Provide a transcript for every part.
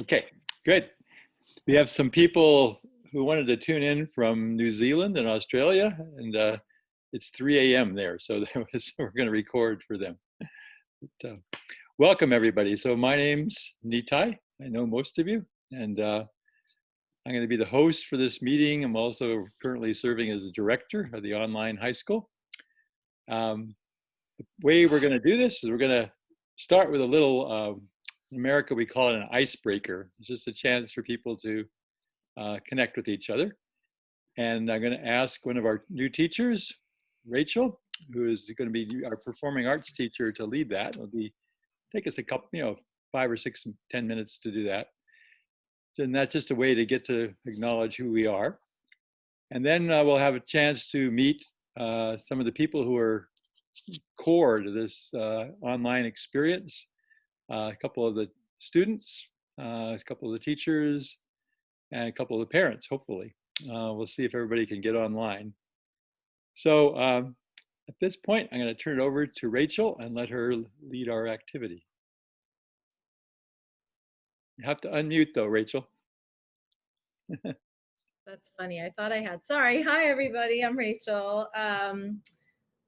Okay, good. We have some people who wanted to tune in from New Zealand and Australia, and it's 3 a.m. there, so we're going to record for them. But, welcome, everybody. So my name's Nitai. I know most of you, and I'm going to be the host for this meeting. I'm also currently serving as the director of the online high school. The way we're going to do this is we're going to start with a little, in America we call it an icebreaker. It's just a chance for people to connect with each other. And I'm going to ask one of our new teachers, Rachel, who is going to be our performing arts teacher, to lead that. It'll take us a couple, 5 or 6, 10 minutes to do that. And that's just a way to get to acknowledge who we are. And then we'll have a chance to meet some of the people who are core to this online experience. A couple of the students, a couple of the teachers, and a couple of the parents, hopefully. We'll see if everybody can get online. So at this point, I'm going to turn it over to Rachel and let her lead our activity. You have to unmute though, Rachel. That's funny. I thought I had. Sorry. Hi, everybody. I'm Rachel.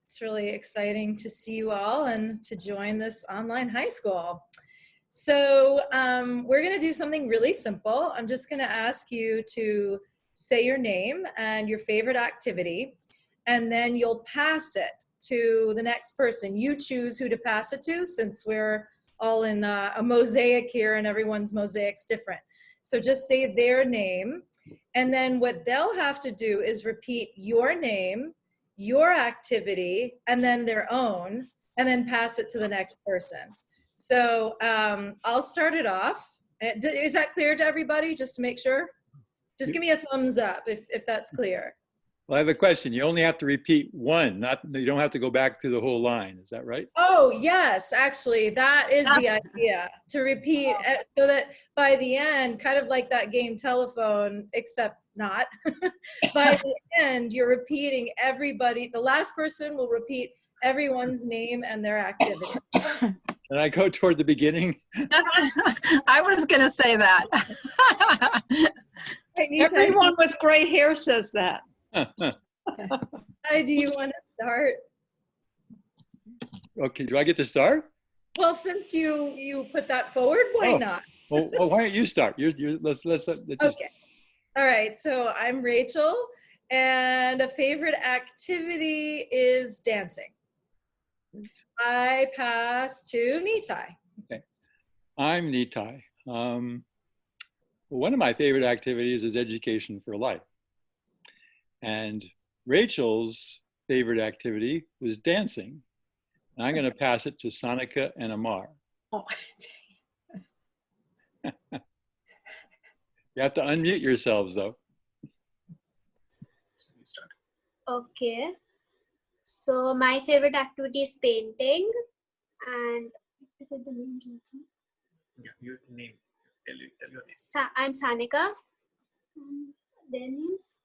It's really exciting to see you all and to join this online high school. So we're going to do something really simple. I'm just going to ask you to say your name and your favorite activity, and then you'll pass it to the next person. You choose who to pass it to, since we're all in a mosaic here and everyone's mosaic's different. So just say their name, and then what they'll have to do is repeat your name, your activity, and then their own, and then pass it to the next person. So I'll start it off. Is that clear to everybody, just to make sure? Just give me a thumbs up if that's clear. Well, I have a question. You only have to repeat one, you don't have to go back through the whole line. Is that right? Oh, yes, actually, that is the idea, to repeat so that by the end, kind of like that game Telephone, except not, by the end, you're repeating everybody. The last person will repeat everyone's name and their activity. Can I go toward the beginning? I was going to say that. Everyone with gray hair says that. Hi, do you want to start? Okay, do I get to start? Well, since you put that forward, why not? Well, why don't you start? Let's okay. All right, so I'm Rachel, and a favorite activity is dancing. I pass to Nitai. Okay, I'm Nitai. One of my favorite activities is Education for Life. And Rachel's favorite activity was dancing. And I'm going to pass it to Sanika and Amar. Oh. You have to unmute yourselves, though. Okay. So my favorite activity is painting. And is it the name? Yeah, your name. Tell your name. I'm Sanika. Their names?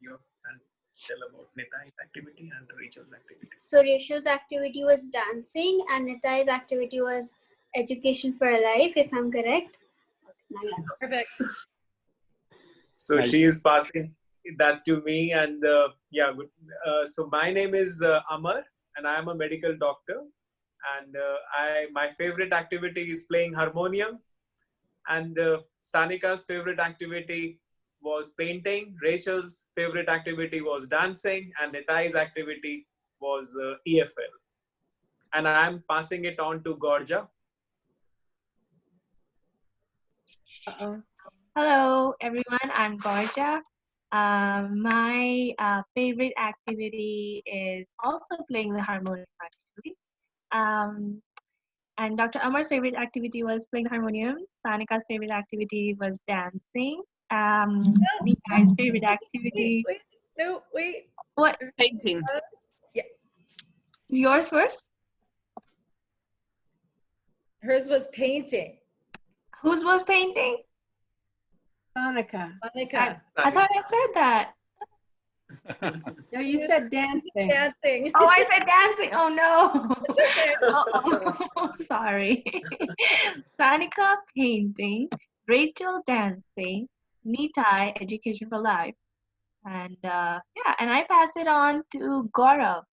And tell about Nitai's activity and Rachel's activity. So Rachel's activity was dancing and Nitai's activity was Education for Life, if I'm correct. Perfect. So she is passing that to me, and yeah, good. So my name is Amar, and I am a medical doctor, and my favorite activity is playing harmonium, and Sanika's favorite activity was painting, Rachel's favorite activity was dancing, and Nitai's activity was EFL. And I am passing it on to Gorja. Hello, everyone. I'm Gorja. My favorite activity is also playing the harmonium, actually. And Dr. Amar's favorite activity was playing the harmonium. Sanika's favorite activity was dancing. Nitai's favorite activity. Wait. What? Painting. Yeah. Yours first? Hers was painting. Whose was painting? Sanika. Monica. I thought I said that. No, you said dancing. Dancing. Oh, I said dancing. Oh, no. Oh, sorry. Sanika, painting. Rachel dancing, Nitai education for life, and yeah, and I pass it on to Gaurav.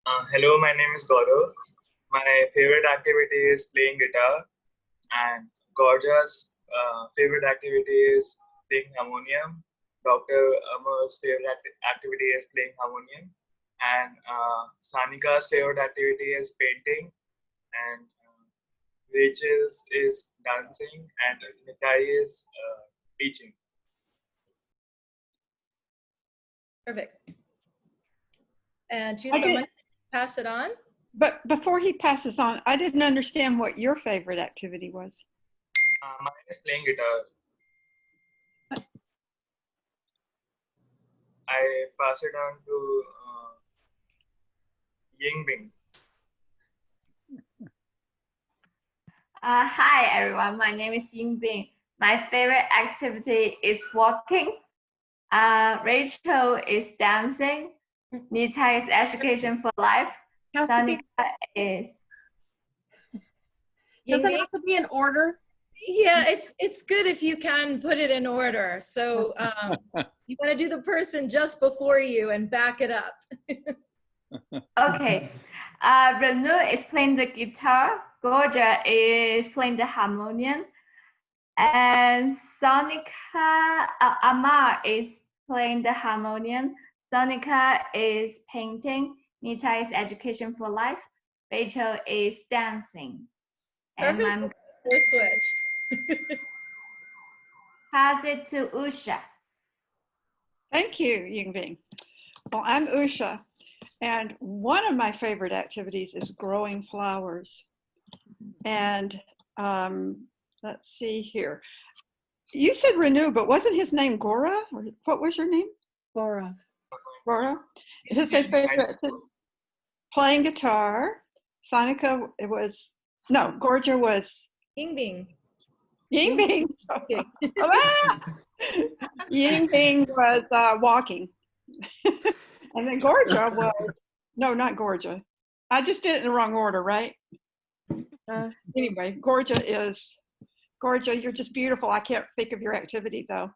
Hello, my name is Gaurav. My favorite activity is playing guitar, and Gorgeous' favorite activity is playing harmonium. Dr. Amar's favorite activity is playing harmonium, and Sanika's favorite activity is painting, and Rachel's is dancing, and Nitai is teaching. Perfect. And choose I did- someone to pass it on. But before he passes on, I didn't understand what your favorite activity was. Mine is playing guitar. I pass it on to Yingbing. Hi everyone, my name is Yingbing. My favorite activity is walking. Rachel is dancing. Nita is education for life. Has to be, Danica is doesn't Yingming? have to be in order. Yeah, it's good if you can put it in order. So you want to do the person just before you and back it up. okay. Renu is playing the guitar. Gorgia is playing the harmonium. And Sonica Amar is playing the harmonium. Sonica is painting. Nita is education for life. Rachel is dancing. And Perfect. I'm We're switched. pass it to Usha. Thank you, Yingbing. Well, I'm Usha, and one of my favorite activities is growing flowers. And let's see here. You said Renu, but wasn't his name Gora? Or what was your name? Gaurav. Gora? His favorite activity? Playing guitar. Sonica, it was, no, Gorgia was Yingbing. Yingbing. Yingbing was walking. And then Gorgia was, no, not Gorgia. I just did it in the wrong order, right? Anyway, Gorgia, you're just beautiful. I can't think of your activity though.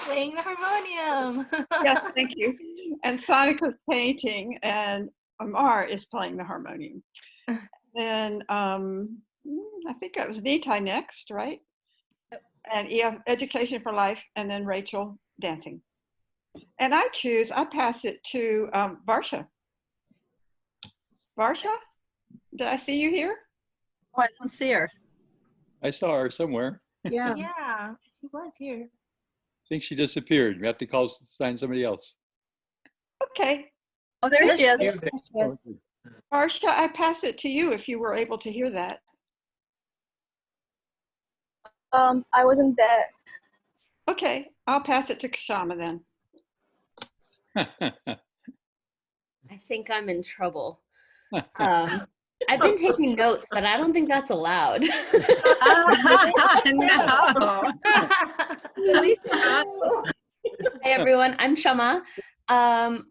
Playing the harmonium. Yes, thank you. And Sonica's painting and Amar is playing the harmonium. Then I think it was Nitai next, right? And education for life, and then Rachel dancing. And I pass it to Varsha. Varsha, did I see you here? Oh, I don't see her. I saw her somewhere. Yeah. Yeah, he was here. I think she disappeared. We have to find somebody else. Okay. Oh, there she is. Yes. Varsha, I pass it to you if you were able to hear that. I wasn't there. Okay, I'll pass it to Kashama then. I think I'm in trouble. I've been taking notes, but I don't think that's allowed. No. At least you're honest. Hi everyone, I'm Shama. I'm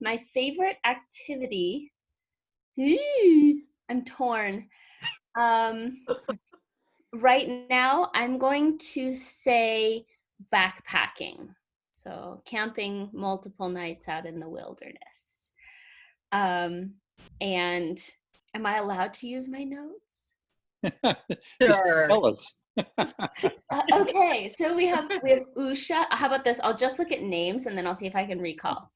my favorite activity. I'm torn. Right now, I'm going to say backpacking. So camping multiple nights out in the wilderness. And am I allowed to use my notes? Just Sure. tell us. Okay, so we have Usha. How about this? I'll just look at names and then I'll see if I can recall.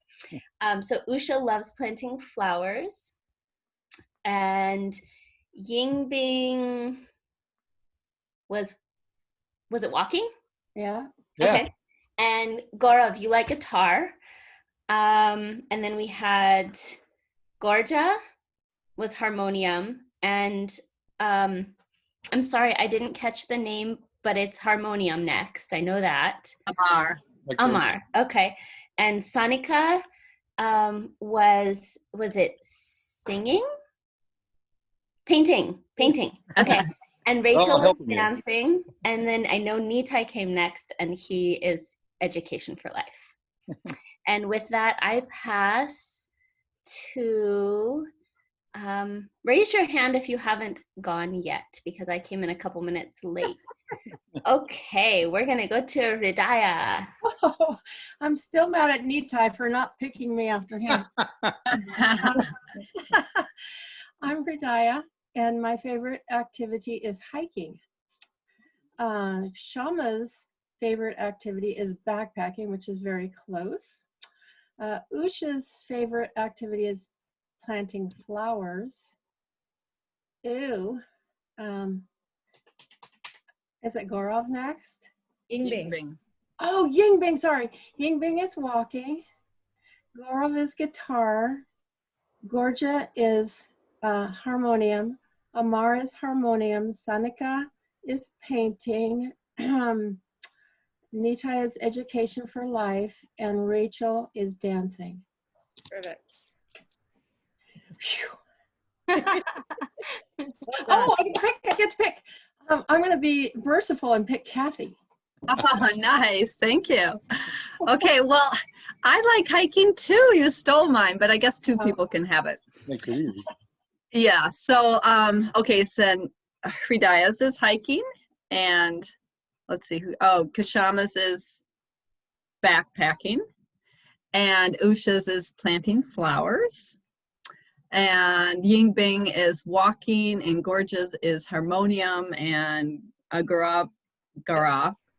So Usha loves planting flowers, and Yingbing was it walking? Yeah. Yeah. Okay. And Gaurav, you like guitar. And then we had Gorgia was harmonium, and I'm sorry, I didn't catch the name, but it's harmonium next. I know that. Amar. Okay. Amar. Okay. And Sonica was it singing? Painting. Okay. And Rachel was helping you. dancing. And then I know Nitai came next, and he is education for life. And with that, I pass to Raise your hand if you haven't gone yet, because I came in a couple minutes late. Okay, we're gonna go to Ridaya. Oh, I'm still mad at Nitai for not picking me after him. I'm Ridaya, and my favorite activity is hiking. Shama's favorite activity is backpacking, which is very close. Usha's favorite activity is planting flowers. Ew. Is it Gaurav next? Yingbing. Oh, Yingbing, sorry. Yingbing is walking. Gaurav is guitar. Gorja is harmonium. Amar is harmonium. Sanika is painting. Nitai is education for life. And Rachel is dancing. Perfect. Oh, I get to pick. I'm going to be merciful and pick Kathy. Oh, nice. Thank you. Okay, well, I like hiking too. You stole mine, but I guess two people can have it. Make it easy. Yeah, so, okay, so then Hridaya's is hiking, and let's see, Kashama's is backpacking, and Usha's is planting flowers, and Yingbing is walking, and Gorge's is harmonium, and Gaurav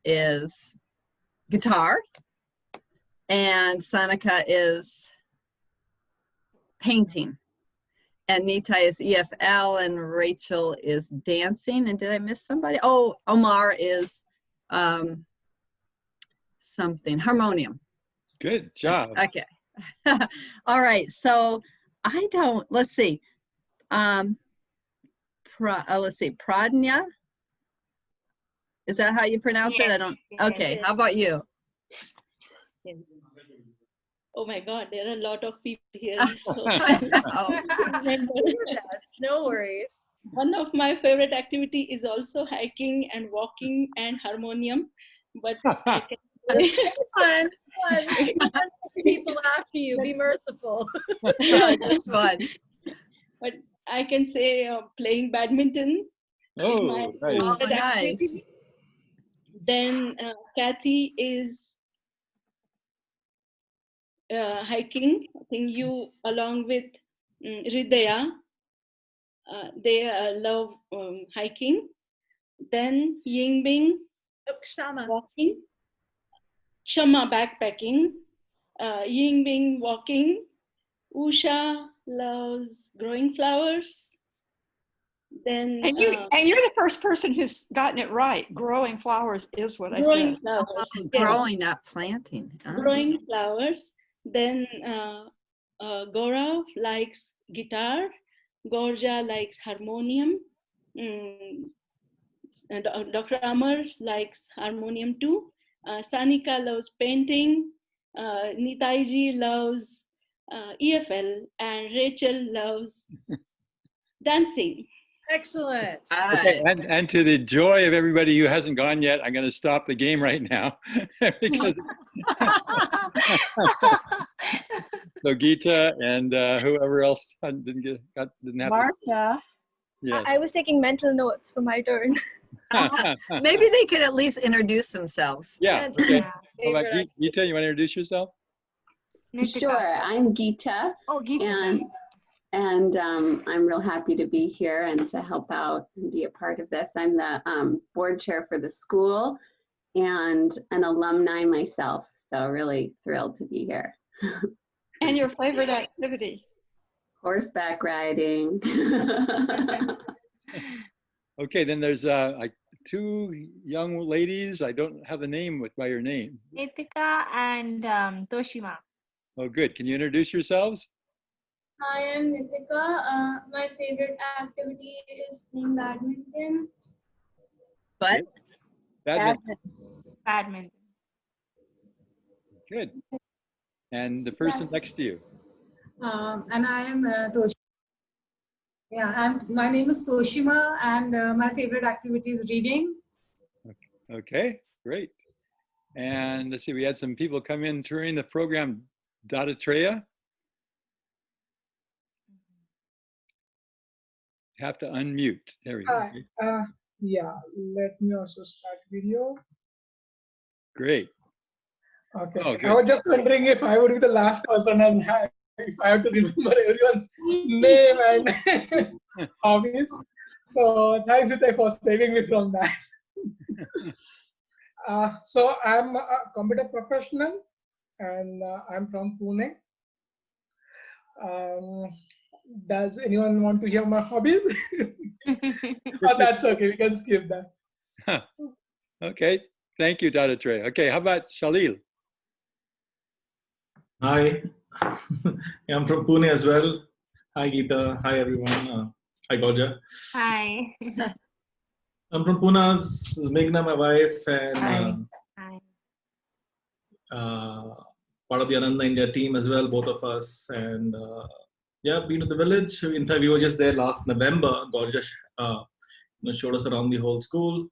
is guitar, and Sanika is painting, and Nitai is EFL, and Rachel is dancing. And did I miss somebody? Oh, Omar is something, harmonium. Good job. Okay. All right, so let's see. Let's see, Pradnya. Is that how you pronounce it? I don't, okay, how about you? Oh my God, there are a lot of people here. So No worries. one of my favorite activity is also hiking and walking and harmonium. But I can Fun. People after you. Be merciful. Just one. But I can say playing badminton is my nice. favorite activity. Nice. Then Kathy is hiking. I think you, along with Hridaya, they love hiking. Then Yingbing, Shama. walking. Shama, backpacking. Yingbing, walking. Usha loves growing flowers. Then And you're the first person who's gotten it right. Growing flowers is what I growing said. flowers. Oh, yes. growing, not planting. Growing flowers. Then Gaurav likes guitar. Gorja likes harmonium. And Dr. Amar likes harmonium too. Sanika loves painting. Nitaiji loves EFL. And Rachel loves dancing. Excellent. Okay, and to the joy of everybody who hasn't gone yet, I'm going to stop the game right now. Because so Geeta and whoever else didn't have. Martha. Yes. I was taking mental notes for my turn. Maybe they could at least introduce themselves. Yeah. Okay. How about Geeta? You want to introduce yourself? Sure. I'm Geeta. Oh, Geeta. And I'm real happy to be here and to help out and be a part of this. I'm the board chair for the school and an alumni myself. So really thrilled to be here. And your favorite activity? Horseback riding. Okay, then there's like two young ladies. I don't have the name by your name. Nitika and Toshima. Oh, good. Can you introduce yourselves? Hi, I'm Nitika. My favorite activity is playing badminton. But? Badminton. Good. And the person next to you? And I am Toshima. Yeah, my name is Toshima, and my favorite activity is reading. Okay, great. And let's see, we had some people come in during the program. Datatreya. have to unmute. There we go. Hi. Yeah, let me also start video. Great. Okay. Oh, I good. was just wondering if I would be the last person and if I have to remember everyone's name and hobbies. So thanks, Zita, for saving me from that. So I'm a computer professional and I'm from Pune. Does anyone want to hear my hobbies? Oh, that's okay. We can skip that. Okay. Thank you, Dattatreya. Okay. How about Shalil? Hi, I'm from Pune as well. Hi, Geeta. Hi, everyone. Hi, Gorja. Hi. I'm from Pune. This is Meghna, my wife, and part of the Ananda India team as well, both of us. And yeah, been to the village. In fact, we were just there last November. Gorja showed us around the whole school.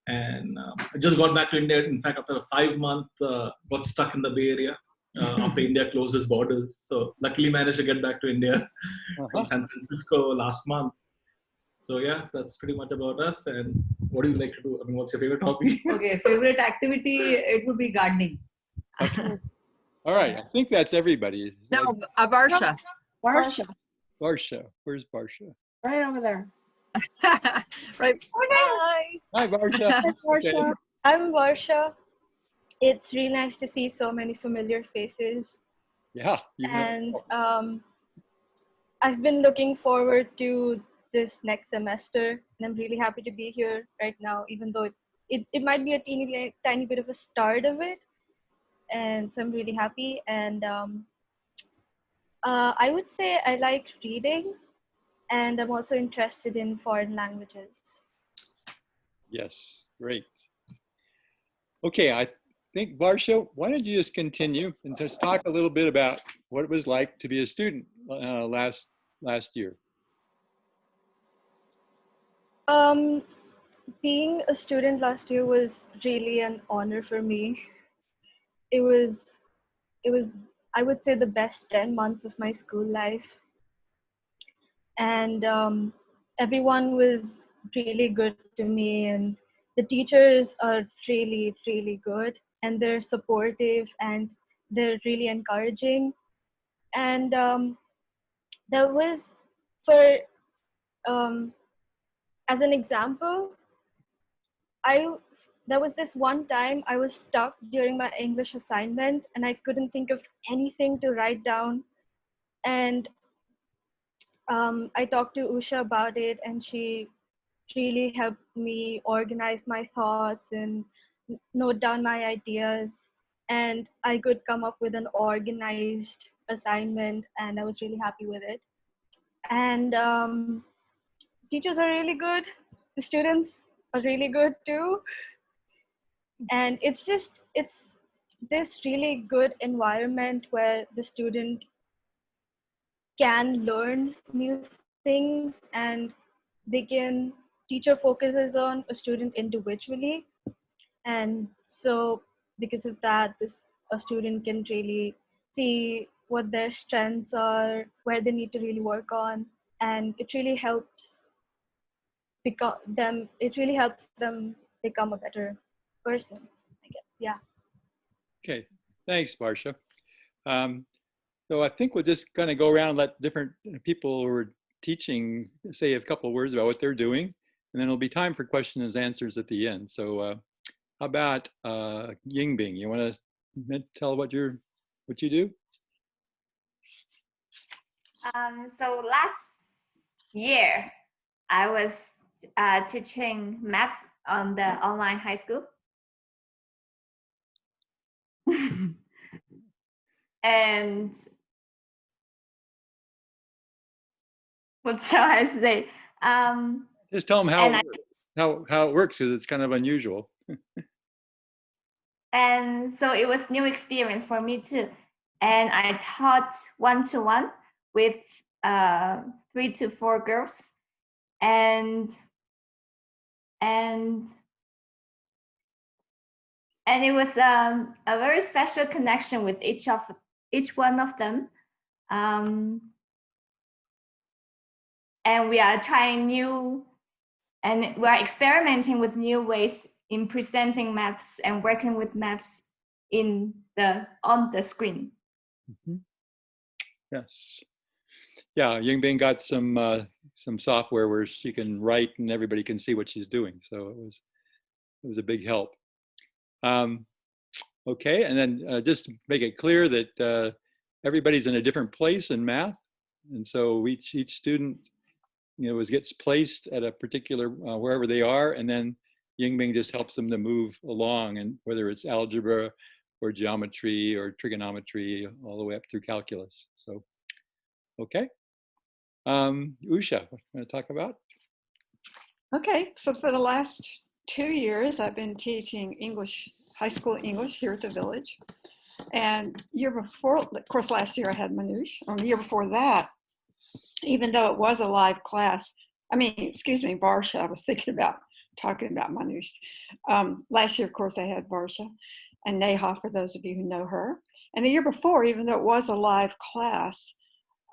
And I just got back to India. In fact, after a 5-month, got stuck in the Bay Area. After India closed its borders. So luckily managed to get back to India from San Francisco last month. So yeah, that's pretty much about us. And what do you like to do? I mean, what's your favorite hobby? Okay, favorite activity, it would be gardening. Okay. All right. I think that's everybody. No, Varsha. Varsha. Varsha. Where's Varsha? Right over there. Right. Hi. Hi, Varsha. Hi, Varsha. Okay. I'm Varsha. It's really nice to see so many familiar faces. Yeah. And I've been looking forward to this next semester, and I'm really happy to be here right now, even though it might be a tiny bit of a start of it. And so I'm really happy. And I would say I like reading, and I'm also interested in foreign languages. Yes. Great. Okay. I think, Varsha, why don't you just continue and just talk a little bit about what it was like to be a student last year. Being a student last year was really an honor for me. It was, I would say, the best 10 months of my school life. And everyone was really good to me, and the teachers are really, really good, and they're supportive, and they're really encouraging. And there was, for as an example, there was this one time I was stuck during my English assignment and I couldn't think of anything to write down. And I talked to Usha about it, and she really helped me organize my thoughts and note down my ideas. And I could come up with an organized assignment, and I was really happy with it. And teachers are really good. The students are really good too. And it's this really good environment where the student can learn new things, and teacher focuses on a student individually. And so because of that, a student can really see what their strengths are, where they need to really work on, and it really helps them become a better person, I guess. Yeah. Okay. Thanks, Varsha. So I think we're just going to go around and let different people who are teaching say a couple of words about what they're doing, and then it'll be time for questions and answers at the end. So how about Yingbing? You want to tell what you do? So last year, I was teaching maths on the online high school. And what shall I say? Just tell them how it works, because it's kind of unusual. And so it was new experience for me too. And I taught one-to-one with 3 to 4 girls, and it was a very special connection with each one of them. and we are trying new, and we are experimenting with new ways in presenting maths and working with maths on the screen. Mm-hmm. Yes. Yeah, Yingbing got some software where she can write and everybody can see what she's doing. So it was a big help. Okay, and then just to make it clear that everybody's in a different place in math, and so each student, gets placed at a particular wherever they are, and then Yingbing just helps them to move along, and whether it's algebra or geometry or trigonometry, all the way up through calculus. So, okay. Usha, what do you want to talk about? Okay, so for the last 2 years, I've been teaching English, high school English here at the village. And year before, of course, last year I had Manoush. The year before that, even though it was a live class, Varsha, I was thinking about talking about Manoush. Last year, of course, I had Varsha and Neha, for those of you who know her. And the year before, even though it was a live class,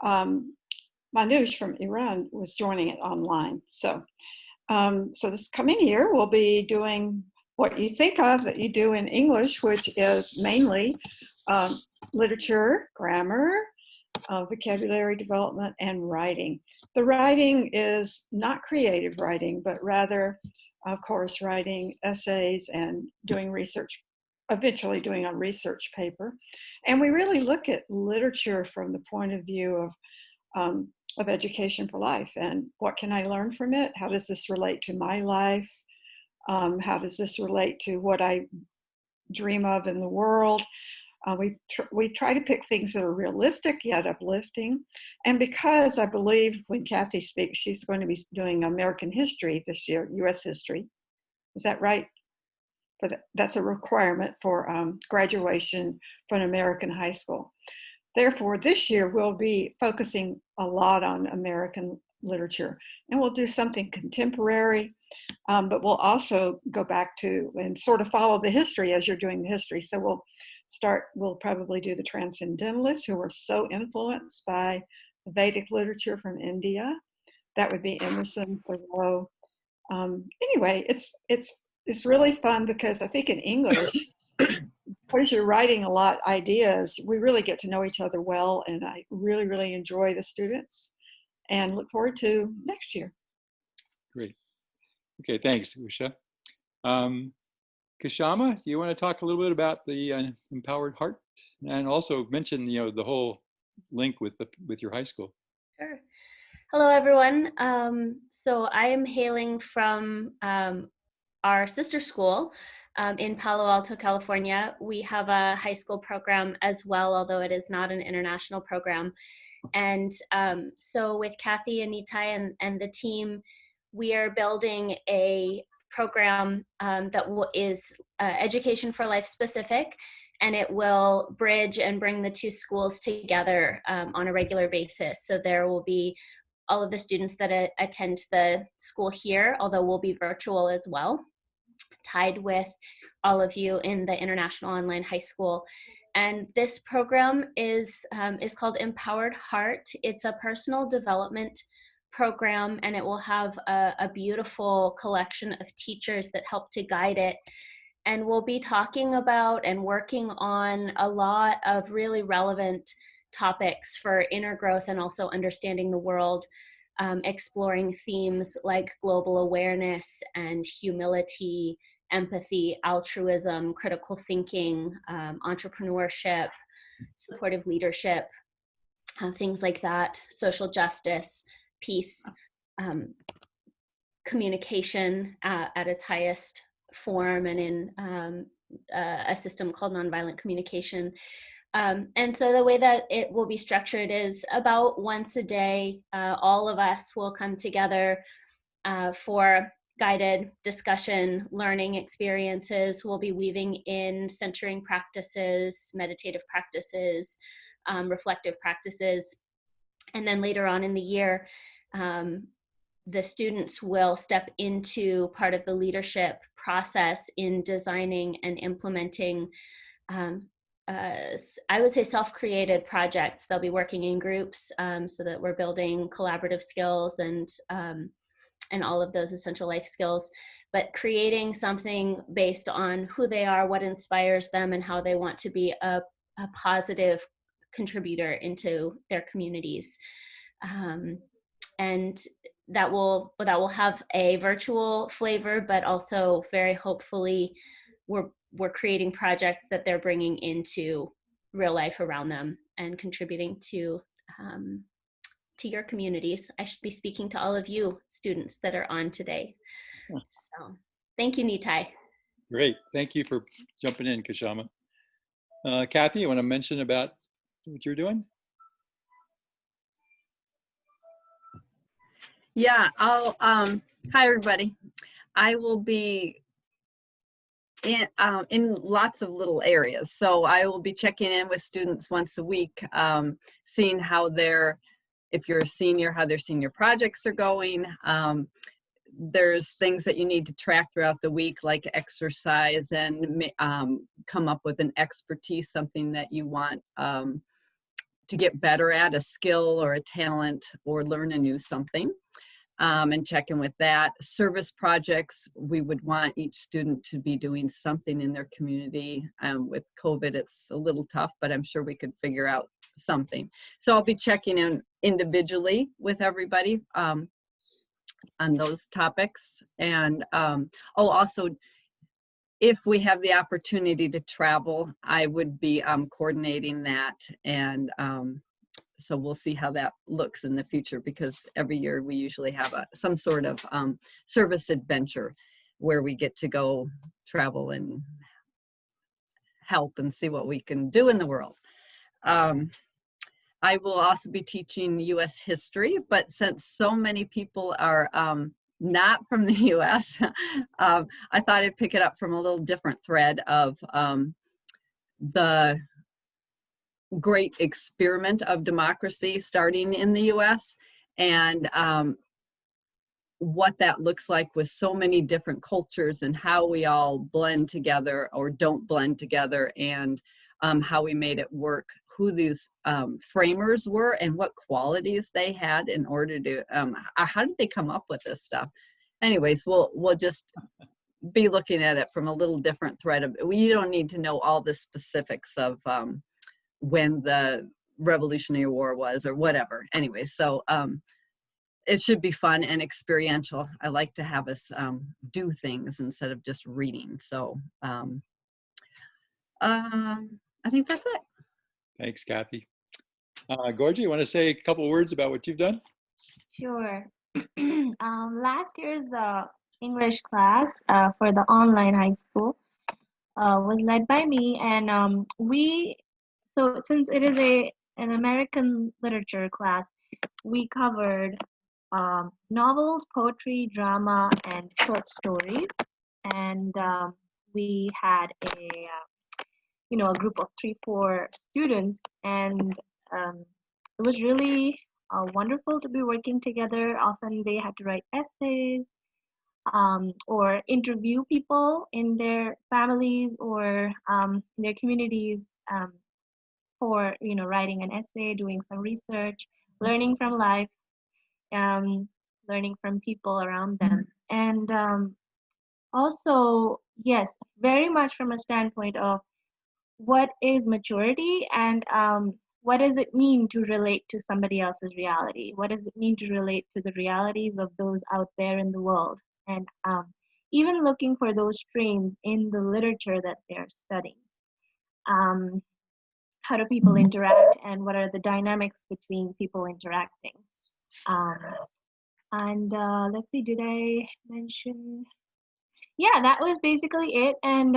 Manoush from Iran was joining it online. So this coming year, we'll be doing what you think of that you do in English, which is mainly literature, grammar, vocabulary development, and writing. The writing is not creative writing, but rather, of course, writing essays and doing research, eventually doing a research paper. And we really look at literature from the point of view of education for life, and what can I learn from it? How does this relate to my life? How does this relate to what I dream of in the world? We try to pick things that are realistic yet uplifting. And because I believe when Kathy speaks, she's going to be doing American history this year, US history. Is that right? But that's a requirement for graduation from American high school. Therefore, this year we'll be focusing a lot on American literature, and we'll do something contemporary, but we'll also go back to and sort of follow the history as you're doing the history. So we'll probably do the Transcendentalists, who were so influenced by Vedic literature from India. That would be Emerson, Thoreau. Anyway, it's really fun because I think in English, because you're writing a lot of ideas, we really get to know each other well, and I really, really enjoy the students and look forward to next year. Great. Okay, thanks, Usha. Kashama, do you want to talk a little bit about the Empowered Heart, and also mention the whole link with your high school? Sure. Hello, everyone. So I am hailing from our sister school in Palo Alto, California. We have a high school program as well, although it is not an international program. And so with Kathy and Nitai and the team, we are building a program that is Education for Life specific, and it will bridge and bring the two schools together on a regular basis. So there will be all of the students that attend the school here, although we'll be virtual as well, tied with all of you in the International Online High School. And this program is called Empowered Heart. It's a personal development program, and it will have a beautiful collection of teachers that help to guide it. And we'll be talking about and working on a lot of really relevant topics for inner growth and also understanding the world, exploring themes like global awareness and humility, empathy, altruism, critical thinking, entrepreneurship, supportive leadership, things like that, social justice, peace, communication at its highest form, and in a system called nonviolent communication. And so the way that it will be structured is about once a day, all of us will come together for guided discussion, learning experiences. We'll be weaving in centering practices, meditative practices, reflective practices. And then later on in the year, the students will step into part of the leadership process in designing and implementing I would say self-created projects. They'll be working in groups so that we're building collaborative skills and all of those essential life skills, but creating something based on who they are, what inspires them, and how they want to be a positive contributor into their communities. And that will have a virtual flavor, but also very hopefully we're creating projects that they're bringing into real life around them and contributing to your communities. I should be speaking to all of you students that are on today. So thank you, Nitai. Great. Thank you for jumping in, Kashama. Kathy, you want to mention about what you're doing? Yeah, I'll, hi everybody. I will be in lots of little areas. So I will be checking in with students once a week, seeing how if you're a senior, how their senior projects are going. There's things that you need to track throughout the week, like exercise, and come up with an expertise, something that you want to get better at, a skill or a talent, or learn a new something. And check in with that. Service projects, we would want each student to be doing something in their community. With COVID, it's a little tough, but I'm sure we could figure out something. So I'll be checking in individually with everybody on those topics. And also, if we have the opportunity to travel, I would be coordinating that. And so we'll see how that looks in the future, because every year we usually have some sort of service adventure where we get to go travel and help and see what we can do in the world. I will also be teaching U.S. history, but since so many people are not from the U.S., I thought I'd pick it up from a little different thread of the great experiment of democracy starting in the U.S. and what that looks like with so many different cultures, and how we all blend together or don't blend together, and how we made it work, who these framers were and what qualities they had in order to, how did they come up with this stuff? Anyways, we'll just be looking at it from a little different thread. You don't need to know all the specifics of when the Revolutionary War was or whatever. Anyway, so it should be fun and experiential. I like to have us do things instead of just reading. So I think that's it. Thanks, Kathy. Gorgie, you want to say a couple words about what you've done? Sure. Last year's English class for the online high school was led by me, and so since it is an American literature class, we covered novels, poetry, drama, and short stories, and we had a group of 3-4 students, and it was really wonderful to be working together. Often they had to write essays or interview people in their families or in their communities for writing an essay, doing some research, learning from life, learning from people around them, and also, yes, very much from a standpoint of what is maturity, and what does it mean to relate to somebody else's reality? What does it mean to relate to the realities of those out there in the world? And even looking for those strains in the literature that they're studying. How do people interact, and what are the dynamics between people interacting? Let's see, did I mention? Yeah, that was basically it. And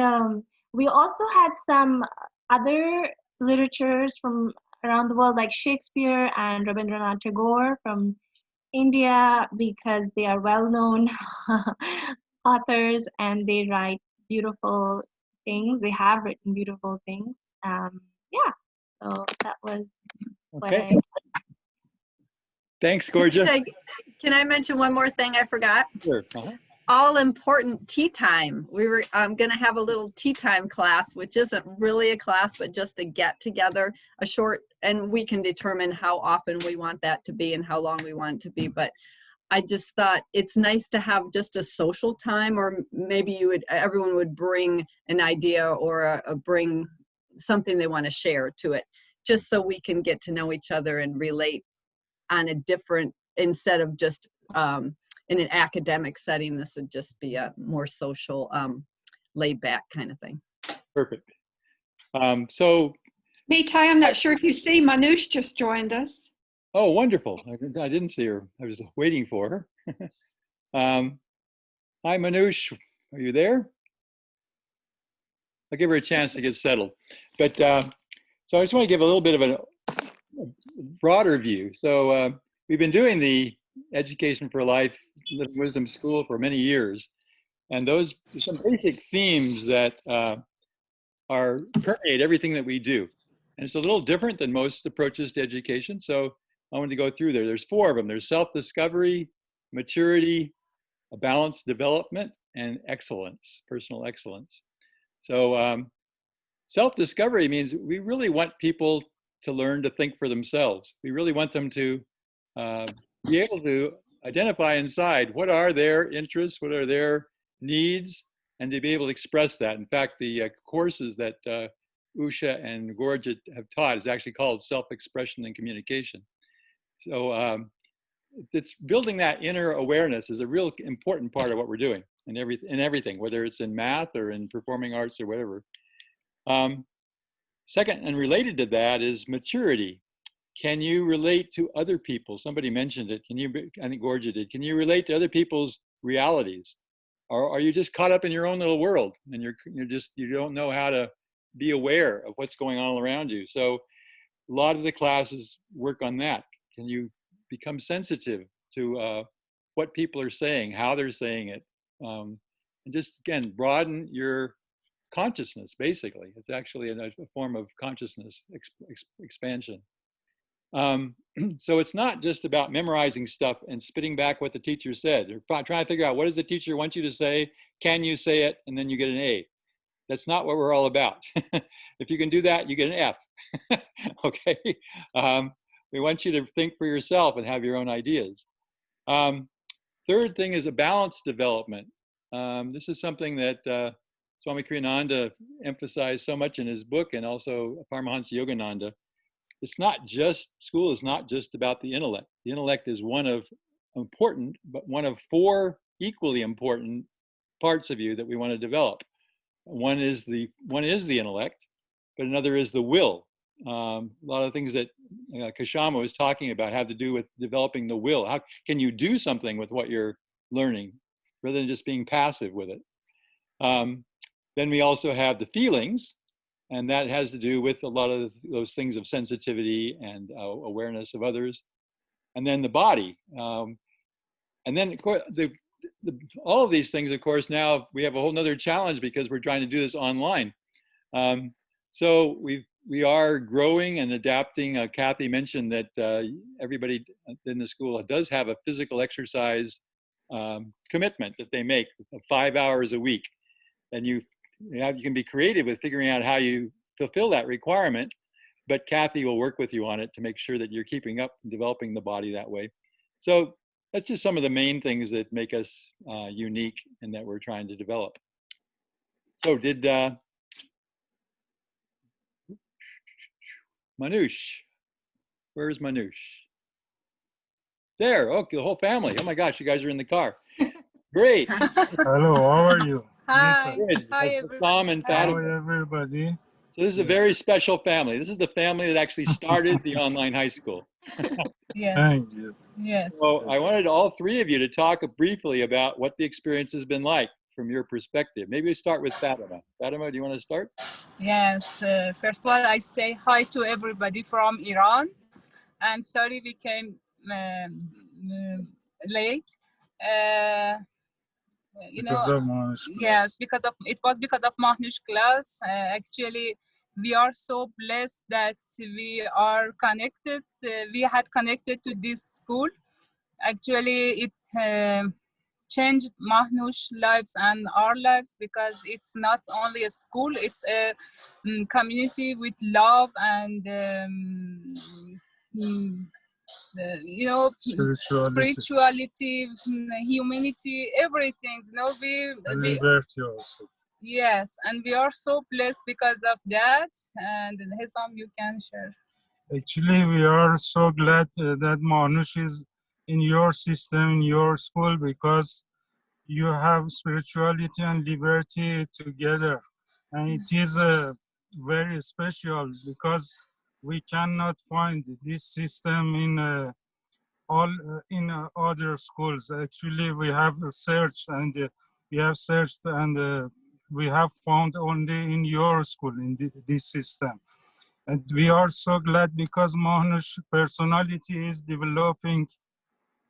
we also had some other literatures from around the world, like Shakespeare and Rabindranath Tagore from India, because they are well-known authors and they write beautiful things. They have written beautiful things. Yeah, so that was what Okay. Thanks, Gorgia. Can I mention one more thing I forgot? Sure. all important tea time. We were going to have a little tea time class, which isn't really a class, but just a get together, a short, and we can determine how often we want that to be and how long we want it to be. But I just thought it's nice to have just a social time, or maybe everyone would bring an idea or bring something they want to share to it, just so we can get to know each other and relate on a different, instead of just in an academic setting. This would just be a more social, laid back kind of thing. Perfect. So Nitai, I'm not sure if you see, Manoush just joined us. oh, wonderful. I didn't see her. I was waiting for her. Hi, Manoush. Are you there? I'll give her a chance to get settled. But so I just want to give a little bit of a broader view. So we've been doing the Education for Life Living Wisdom School for many years. And those are some basic themes that permeate everything that we do. And it's a little different than most approaches to education. So I wanted to go through there. There's 4 of them. There's self-discovery, maturity, a balanced development, and excellence, personal excellence. So self-discovery means we really want people to learn to think for themselves. We really want them to be able to identify inside what are their interests, what are their needs, and to be able to express that. In fact, the courses that Usha and Gorja have taught is actually called Self-Expression and Communication. So it's building that inner awareness is a real important part of what we're doing in everything, whether it's in math or in performing arts or whatever. Second, and related to that, is maturity. Can you relate to other people? Somebody mentioned it. I think Gorja did. Can you relate to other people's realities? Or are you just caught up in your own little world and you don't know how to be aware of what's going on around you? So a lot of the classes work on that. Can you become sensitive to what people are saying, how they're saying it? And just, again, broaden your consciousness, basically. It's actually a form of consciousness expansion. So it's not just about memorizing stuff and spitting back what the teacher said. You're trying to figure out, what does the teacher want you to say? Can you say it? And then you get an A. That's not what we're all about. If you can do that, you get an F. Okay. We want you to think for yourself and have your own ideas. Third thing is a balanced development. This is something that Swami Kriyananda emphasized so much in his book, and also Paramahansa Yogananda. It's not just, school is not just about the intellect. The intellect is one of 4 equally important parts of you that we want to develop. One is the intellect, but another is the will. A lot of things that Kashama was talking about have to do with developing the will. How can you do something with what you're learning rather than just being passive with it? Then we also have the feelings, and that has to do with a lot of those things of sensitivity and awareness of others. And then the body. And then, of course, all of these things, of course, now we have a whole nother challenge because we're trying to do this online. So we are growing and adapting. Kathy mentioned that everybody in the school does have a physical exercise commitment that they make of 5 hours a week. And you can be creative with figuring out how you fulfill that requirement, but Kathy will work with you on it to make sure that you're keeping up and developing the body that way. So that's just some of the main things that make us unique and that we're trying to develop. So did Manoush, where's Manoush? There, okay, the whole family. Oh my gosh, you guys are in the car. Great. Hello, how are you? Hi. Good. Hi, Sam and Fatima. Hi, everybody. So this is a very special family. This is the family that actually started the online high school. Yes. Thank you. Yes. So I wanted all 3 of you to talk briefly about what the experience has been like from your perspective. Maybe we start with Fatima. Fatima, do you want to start? Yes. First of all, I say hi to everybody from Iran, and sorry we came late. Because of Mahnush class. Yes, it was because of Mahnush class. Actually, we are so blessed that we are connected. We had connected to this school. Actually, it changed Mahnush lives and our lives, because it's not only a school, it's a community with love and you know, spirituality, humanity, everything. You know, And liberty also. yes, and we are so blessed because of that. And Hesam, you can share. Actually, we are so glad that Manush is in your system, in your school, because you have spirituality and liberty together. And it is very special because we cannot find this system in other schools. Actually, we have searched and we have found only in your school, in this system. And we are so glad because Manush's personality is developing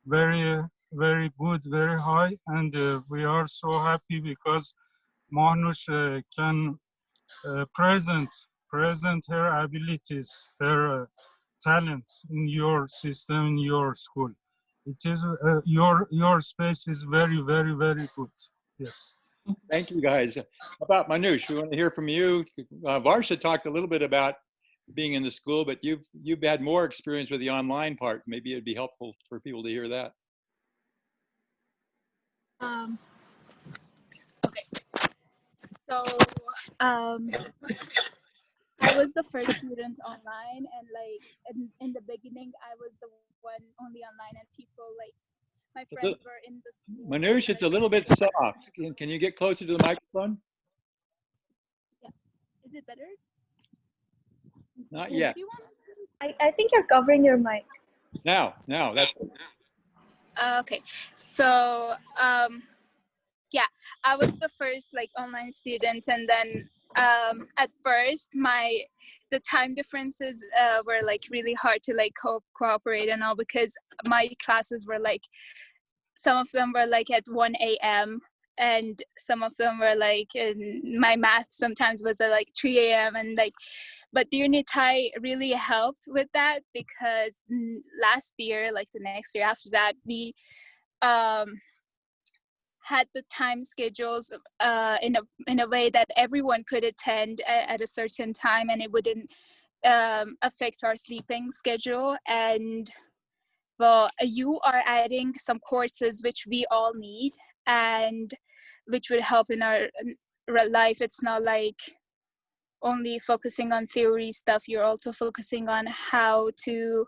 very, very good, very high. And we are so happy because Manush can present her abilities, her talents in your system, in your school. It is your space is very, very, very good. Yes. Thank you, guys. About Manush, we want to hear from you. Varsha talked a little bit about being in the school, but you've had more experience with the online part. Maybe it'd be helpful for people to hear that. Okay. So I was the first student online, and like in the beginning, I was the one only online, and people like my friends were in the school. Manush, it's a little bit soft. Can you get closer to the microphone? Yeah. Is it better? Not yet. Do you want me to? I think you're covering your mic. Now, that's Okay. So yeah, I was the first like online student, and then at first the time differences were like really hard to like cooperate and all, because my classes were like, some of them were like at 1 a.m. and some of them were like, my math sometimes was at like 3 a.m. and like, but the Unitai really helped with that, because last year, like the next year after that, we had the time schedules in a way that everyone could attend at a certain time, and it wouldn't affect our sleeping schedule. And well, you are adding some courses which we all need and which would help in our life. It's not like only focusing on theory stuff, you're also focusing on how to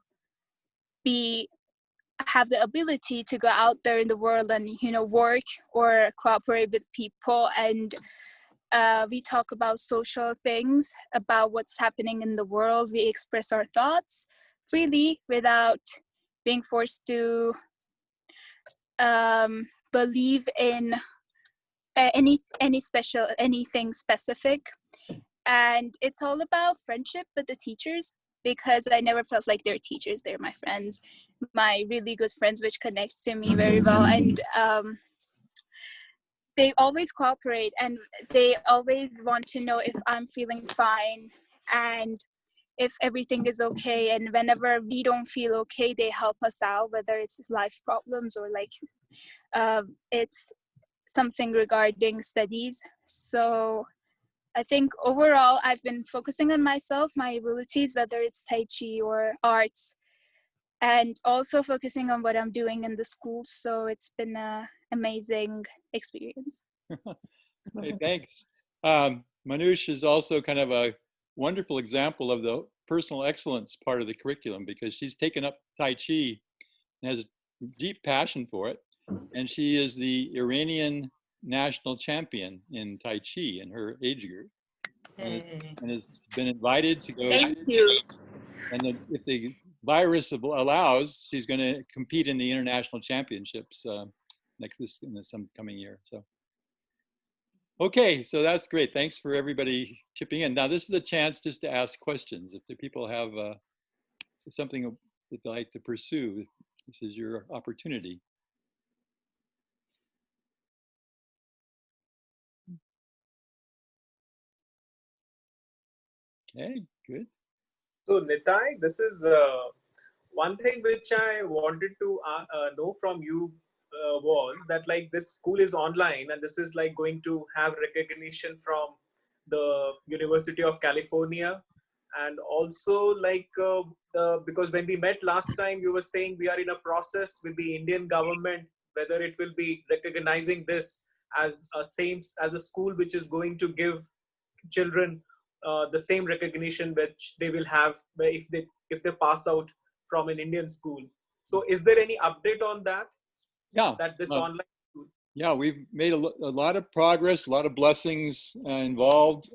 have the ability to go out there in the world and, you know, work or cooperate with people. And we talk about social things, about what's happening in the world. We express our thoughts freely without being forced to believe in anything specific. And it's all about friendship with the teachers, because I never felt like they're teachers, they're my friends, my really good friends, which connects to me very well. And they always cooperate, and they always want to know if I'm feeling fine and if everything is okay. And whenever we don't feel okay, they help us out, whether it's life problems or like it's something regarding studies. So I think overall, I've been focusing on myself, my abilities, whether it's Tai Chi or arts, and also focusing on what I'm doing in the school. So it's been an amazing experience. Hey, thanks. Manush is also kind of a wonderful example of the personal excellence part of the curriculum, because she's taken up Tai Chi and has a deep passion for it. And she is the Iranian national champion in Tai Chi in her age group. And has been invited to go. Thank you. And then if the virus allows, she's going to compete in the international championships in the coming year. So, okay, so that's great. Thanks for everybody chipping in. Now, this is a chance just to ask questions. If the people have something that they'd like to pursue, this is your opportunity. Okay, good. So Nitai, this is one thing which I wanted to know from you was that like this school is online and this is like going to have recognition from the University of California. And also like because when we met last time, you were saying we are in a process with the Indian government whether it will be recognizing this as a school which is going to give children the same recognition which they will have if they pass out from an Indian school. So is there any update on that? Yeah. That this online school? Yeah, we've made a lot of progress, a lot of blessings involved.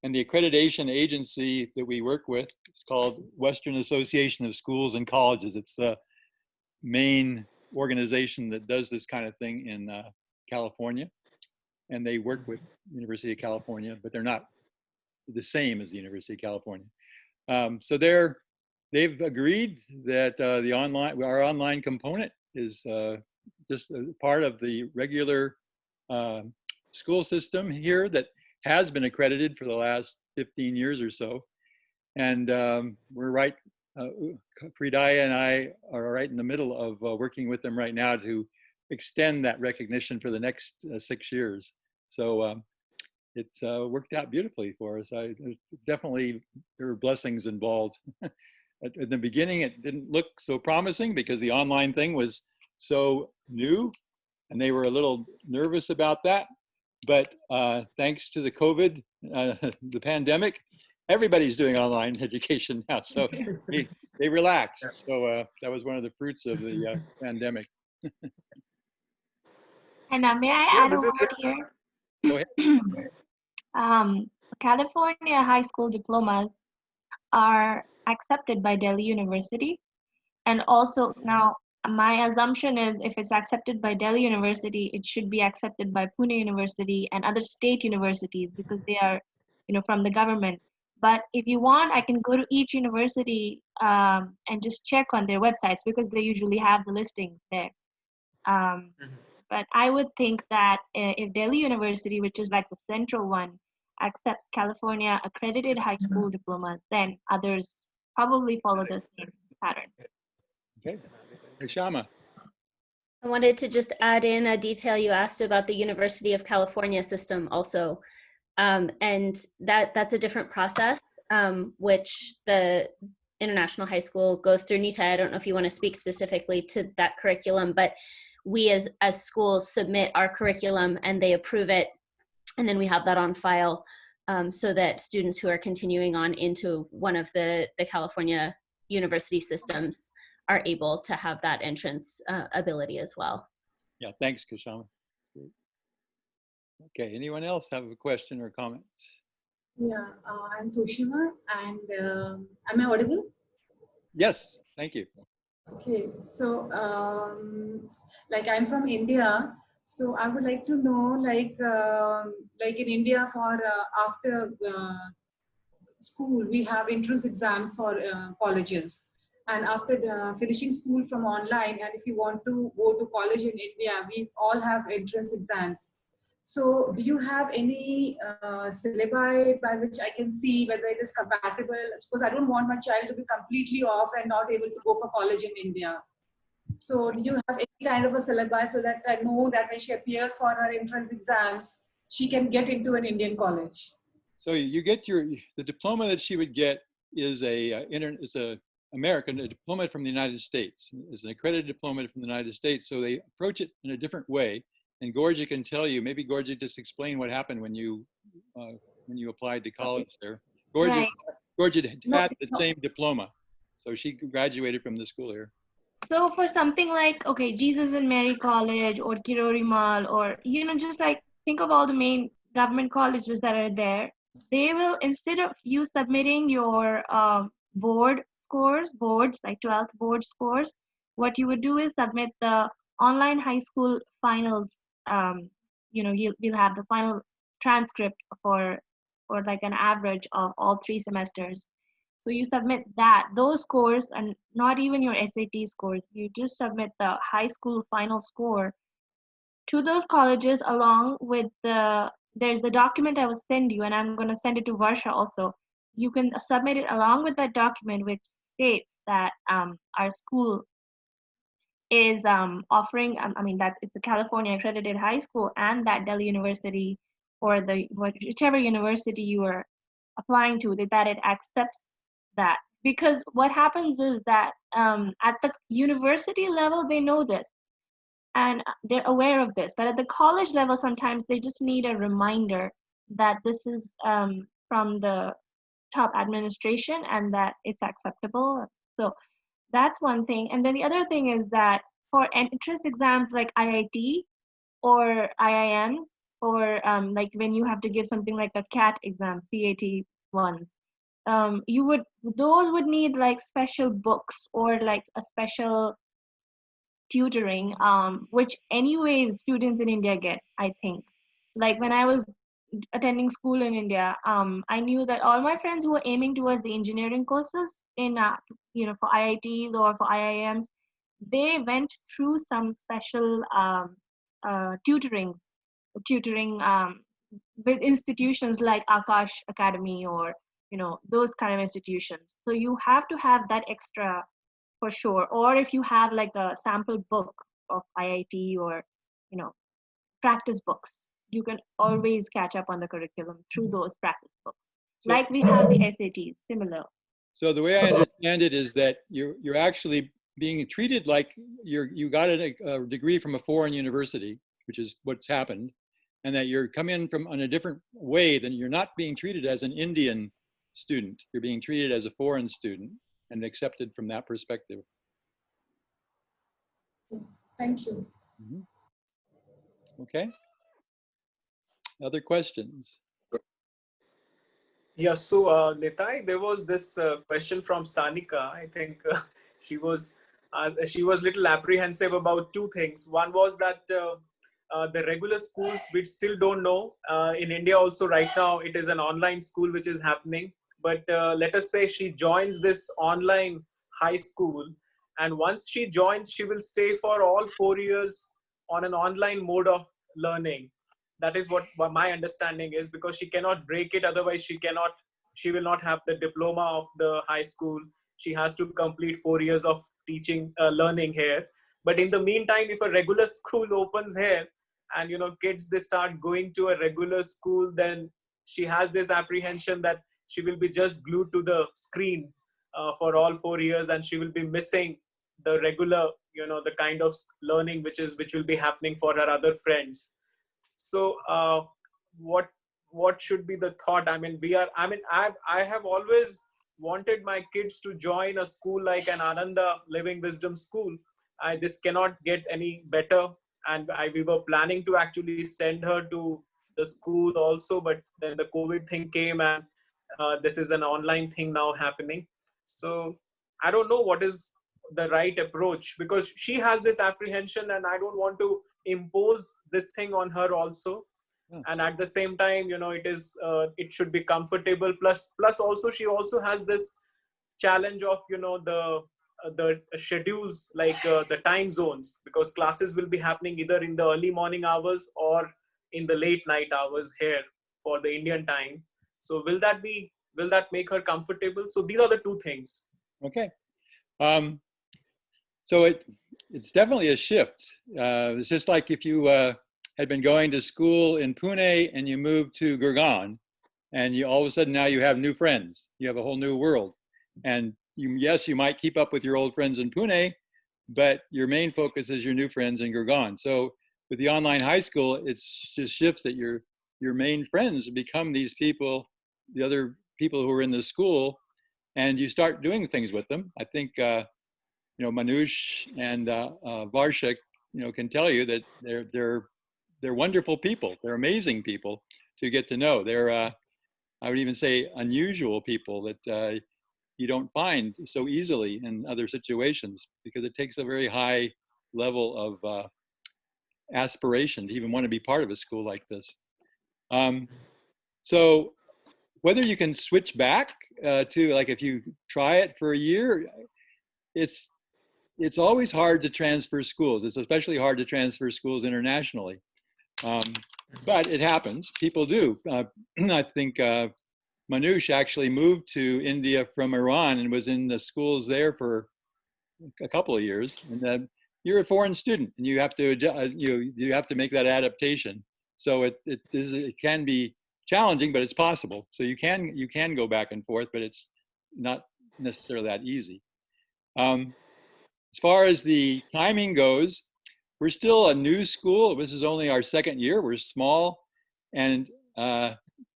And the accreditation agency that we work with is called Western Association of Schools and Colleges. It's the main organization that does this kind of thing in California. And they work with University of California, but they're not the same as the University of California. So they've agreed that our online component is just a part of the regular school system here that has been accredited for the last 15 years or so. And we're right, Pridaya and I are right in the middle of working with them right now to extend that recognition for the next 6 years. So it's worked out beautifully for us. Definitely, there were blessings involved. At the beginning, it didn't look so promising because the online thing was so new and they were a little nervous about that. But thanks to the COVID, the pandemic, everybody's doing online education now. So they relaxed. So that was one of the fruits of the pandemic. And may I add a word here? Go ahead. California high school diplomas are accepted by Delhi University. And also now my assumption is if it's accepted by Delhi University, it should be accepted by Pune University and other state universities because they are, from the government. But if you want, I can go to each university and just check on their websites because they usually have the listings there. But I would think that if Delhi University, which is like the central one, accepts California accredited high school diplomas, then others probably follow the same pattern. Okay. Hey, Shama. I wanted to just add in a detail you asked about the University of California system also. And that's a different process, which the International High School goes through. Nita, I don't know if you want to speak specifically to that curriculum, but we as schools submit our curriculum and they approve it. And then we have that on file so that students who are continuing on into one of the California university systems are able to have that entrance ability as well. Yeah, thanks, Kashama. Okay, anyone else have a question or comment? Yeah, I'm Toshima, and am I audible? Yes, thank you. Okay, so like I'm from India, so I would like to know, like in India, for after school we have entrance exams for colleges, and after finishing school from online, and if you want to go to college in India, we all have entrance exams. So do you have any syllabi by which I can see whether it is compatible? Suppose I don't want my child to be completely off and not able to go for college in India. So do you have any kind of a syllabi so that I know that when she appears for her entrance exams, she can get into an Indian college? So you get the diploma that she would get is a American, a diploma from the United States. It's an accredited diploma from the United States. So they approach it in a different way. And Gorgia can tell you, maybe Gorgia just explain what happened when you applied to college there. Gorgia had the same diploma. So she graduated from the school here. So for something like, okay, Jesus and Mary College or Kirorimal or, just like think of all the main government colleges that are there, they will, instead of you submitting your boards like 12th board scores, what you would do is submit the online high school finals. We'll have the final transcript for like an average of all 3 semesters. So you submit those scores, and not even your SAT scores. You just submit the high school final score to those colleges along with there's the document I will send you, and I'm going to send it to Varsha also. You can submit it along with that document which states that our school is offering, I mean, that it's a California accredited high school, and that Delhi University or whichever university you are applying to, that it accepts that. Because what happens is that at the university level, they know this and they're aware of this, but at the college level, sometimes they just need a reminder that this is from the top administration and that it's acceptable. So that's one thing. And then the other thing is that for entrance exams like IIT or IIMs, or like when you have to give something like a CAT exam, CAT ones, those would need like special books or like a special tutoring, which anyways students in India get, I think. Like when I was attending school in India, I knew that all my friends who were aiming towards the engineering courses in, for IITs or for IIMs, they went through some special tutoring with institutions like Akash Academy or those kind of institutions. So you have to have that extra for sure. Or if you have like a sample book of IIT or practice books, you can always catch up on the curriculum through those practice books. Like we have the SATs, similar. So the way I understand it is that you're actually being treated like you got a degree from a foreign university, which is what's happened, and that you're come in from in a different way. Than you're not being treated as an Indian student. You're being treated as a foreign student and accepted from that perspective. Thank you. Mm-hmm. Okay. Other questions? Yeah, so Nitai, there was this question from Sanika. I think she was little apprehensive about two things. One was that the regular schools, we still don't know. In India also right now, it is an online school which is happening. But let us say she joins this online high school, and once she joins, she will stay for all 4 years on an online mode of learning. That is what my understanding is, because she cannot break it. Otherwise, she will not have the diploma of the high school. She has to complete 4 years of teaching, learning here. But in the meantime, if a regular school opens here and, kids, they start going to a regular school, then she has this apprehension that she will be just glued to the screen for all 4 years, and she will be missing the regular, the kind of learning which will be happening for her other friends. So what should be the thought? I mean, I have always wanted my kids to join a school like an Ananda Living Wisdom School. This cannot get any better, and we were planning to actually send her to the school also, but then the COVID thing came, and this is an online thing now happening. So I don't know what is the right approach, because she has this apprehension and I don't want to impose this thing on her also. And at the same time, it should be comfortable. Plus also she also has this challenge of, the schedules, like the time zones, because classes will be happening either in the early morning hours or in the late night hours here for the Indian time. So will that make her comfortable? So these are the two things. Okay. So it's definitely a shift. It's just like if you had been going to school in Pune and you moved to Gurgaon, and you all of a sudden now you have new friends. You have a whole new world. And you might keep up with your old friends in Pune, but your main focus is your new friends in Gurgaon. So with the online high school, it's just shifts that your main friends become these people, the other people who are in the school, and you start doing things with them. I think Manoush and Varsha, can tell you that they're wonderful people. They're amazing people to get to know. They're I would even say unusual people that you don't find so easily in other situations, because it takes a very high level of aspiration to even want to be part of a school like this. So whether you can switch back to, like, if you try it for a year, it's always hard to transfer schools. It's especially hard to transfer schools internationally. But it happens. People do. I think Manoush actually moved to India from Iran and was in the schools there for a couple of years. And then, you're a foreign student and you have to you have to make that adaptation. So it can be challenging, but it's possible. So you can go back and forth, but it's not necessarily that easy. As far as the timing goes, we're still a new school. This is only our second year. We're small, and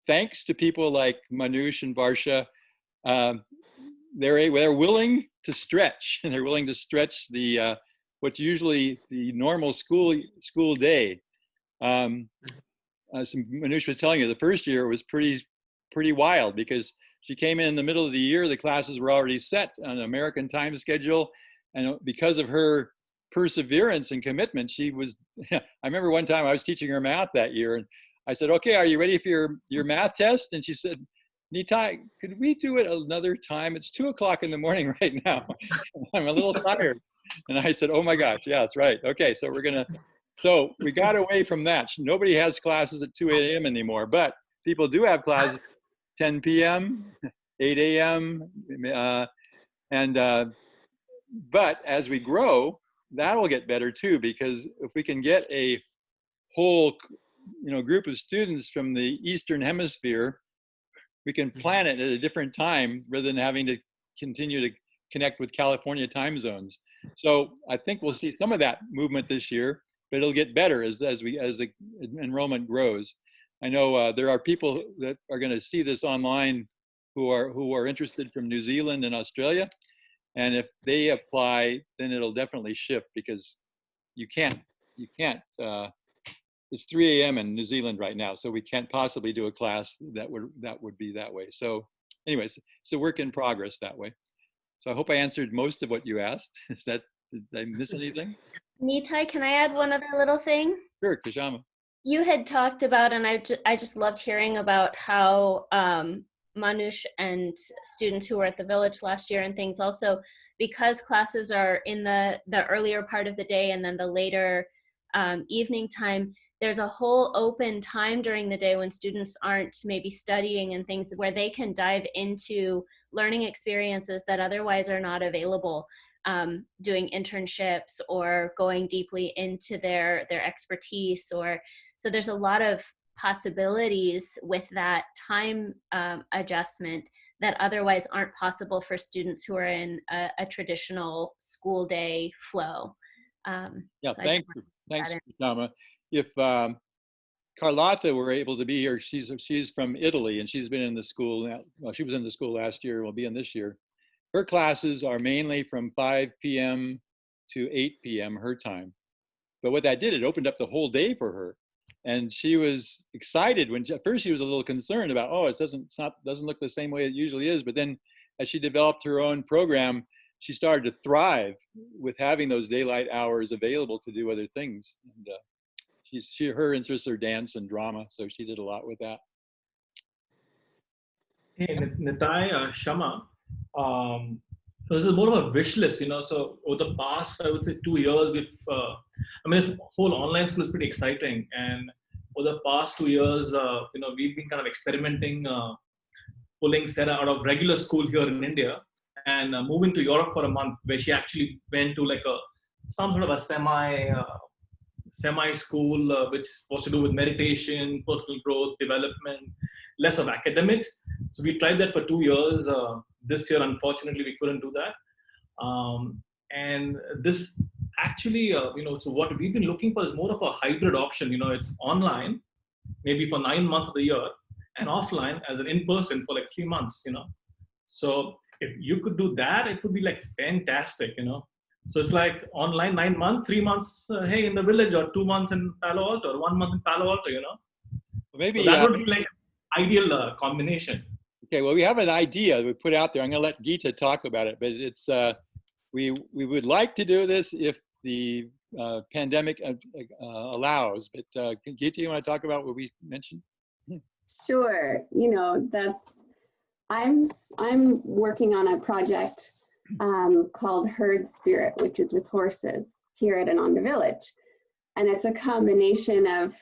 thanks to people like Manoush and Varsha, they're willing to stretch, and they're willing to stretch the what's usually the normal school day. Manoush was telling you the first year was pretty wild because she came in the middle of the year. The classes were already set on an American time schedule, and because of her perseverance and commitment, she was. I remember one time I was teaching her math that year, and I said, "Okay, are you ready for your math test?" And she said, "Nitai, could we do it another time? It's 2:00 in the morning right now. I'm a little tired." And I said, "Oh my gosh, yeah, that's right. Okay, so so we got away from that. Nobody has classes at 2 a.m. anymore, but people do have classes 10 p.m., 8 a.m. But as we grow, that'll get better too, because if we can get a whole group of students from the Eastern Hemisphere, we can plan it at a different time rather than having to continue to connect with California time zones. So I think we'll see some of that movement this year, but it'll get better as the enrollment grows. I know there are people that are going to see this online who are interested from New Zealand and Australia, and if they apply, then it'll definitely shift, because you can't. It's 3 a.m. in New Zealand right now, so we can't possibly do a class that would be that way. So, anyways, it's a work in progress that way. So I hope I answered most of what you asked. Did I miss anything? Nitai, can I add one other little thing? Sure, Kashama. You had talked about, and I just loved hearing about how Manoush and students who were at the village last year and things also, because classes are in the earlier part of the day and then the later evening time, there's a whole open time during the day when students aren't maybe studying and things where they can dive into learning experiences that otherwise are not available, doing internships or going deeply into their expertise. So there's a lot of possibilities with that time adjustment that otherwise aren't possible for students who are in a traditional school day flow. Yeah, so thanks, Kashama. If Carlotta were able to be here, she's from Italy, and she's been in the school now. Well, she was in the school last year, will be in this year. Her classes are mainly from 5 p.m. to 8 p.m. her time. But what that did, it opened up the whole day for her. And she was excited at first she was a little concerned about, it doesn't look the same way it usually is. But then as she developed her own program, she started to thrive with having those daylight hours available to do other things. And her interests are dance and drama, so she did a lot with that. Hey, Nitai, Shama, this is more of a wish list, so over the past, I would say 2 years, this whole online school is pretty exciting. And over the past 2 years, we've been kind of experimenting, pulling Sarah out of regular school here in India and moving to Europe for a month, where she actually went to like some sort of a semi school, which was to do with meditation, personal growth, development, less of academics. So we tried that for 2 years. This year, unfortunately, we couldn't do that. And this actually, so what we've been looking for is more of a hybrid option. It's online, maybe for 9 months of the year, and offline as an in-person for like 3 months, So if you could do that, it would be like fantastic, So it's like online 9 months, 3 months, hey, in the village, or 2 months in Palo Alto, or 1 month in Palo Alto, Maybe so that would be like ideal combination. Okay, well, we have an idea we put out there. I'm going to let Geeta talk about it, but it's we would like to do this if the pandemic allows. But Geeta, you want to talk about what we mentioned? Sure. I'm working on a project called Herd Spirit, which is with horses here at Ananda Village, and it's a combination of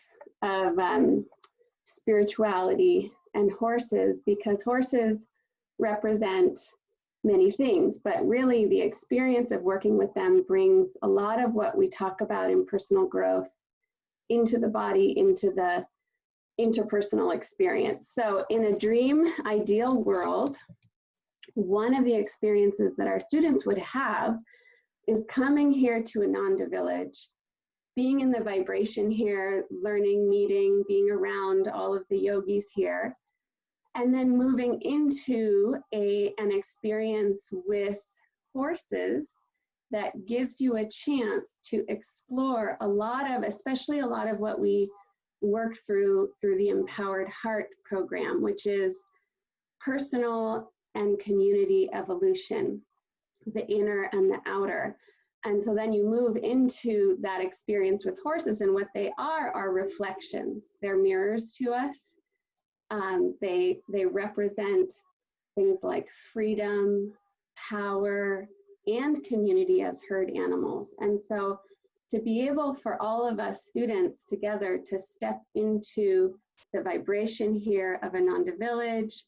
spirituality and horses, because horses represent many things, but really the experience of working with them brings a lot of what we talk about in personal growth into the body, into the interpersonal experience. So in a dream ideal world, one of the experiences that our students would have is coming here to Ananda Village, being in the vibration here, learning, meeting, being around all of the yogis here, and then moving into an experience with horses that gives you a chance to explore a lot of, especially a lot of what we work through the Empowered Heart program, which is personal and community evolution, the inner and the outer. And so then you move into that experience with horses, and what they are reflections. They're mirrors to us. They represent things like freedom, power, and community as herd animals. And so to be able for all of us students together to step into the vibration here of Ananda Village,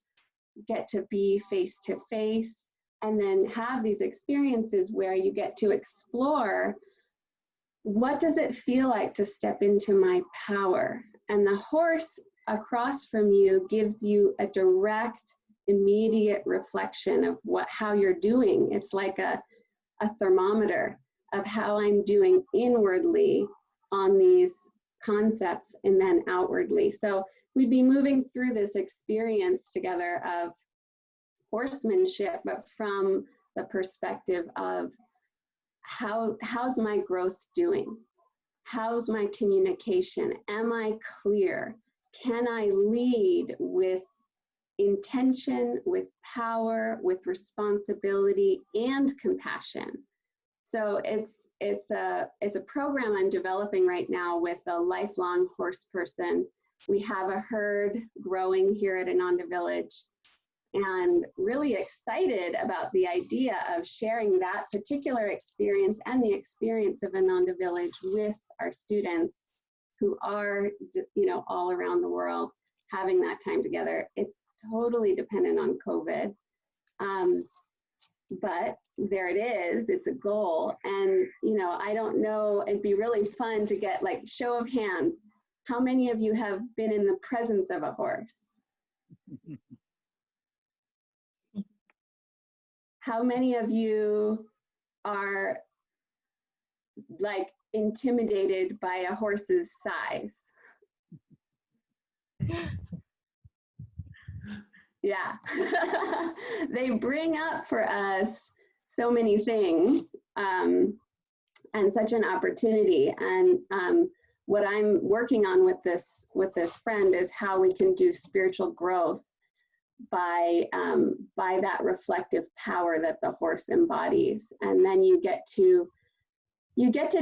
get to be face to face, and then have these experiences where you get to explore, what does it feel like to step into my power? And the horse across from you gives you a direct, immediate reflection of how you're doing. It's like a thermometer of how I'm doing inwardly on these concepts and then outwardly. So we'd be moving through this experience together of horsemanship, but from the perspective of how's my growth doing? How's my communication? Am I clear? Can I lead with intention, with power, with responsibility, and compassion? So it's a program I'm developing right now with a lifelong horse person. We have a herd growing here at Ananda Village, and really excited about the idea of sharing that particular experience and the experience of Ananda Village with our students who are, all around the world, having that time together. It's totally dependent on COVID. But there it is, it's a goal. And, I don't know, it'd be really fun to get like show of hands. How many of you have been in the presence of a horse? How many of you are like intimidated by a horse's size? Yeah. They bring up for us so many things, and such an opportunity. And what I'm working on with this friend is how we can do spiritual growth by that reflective power that the horse embodies. And then you get to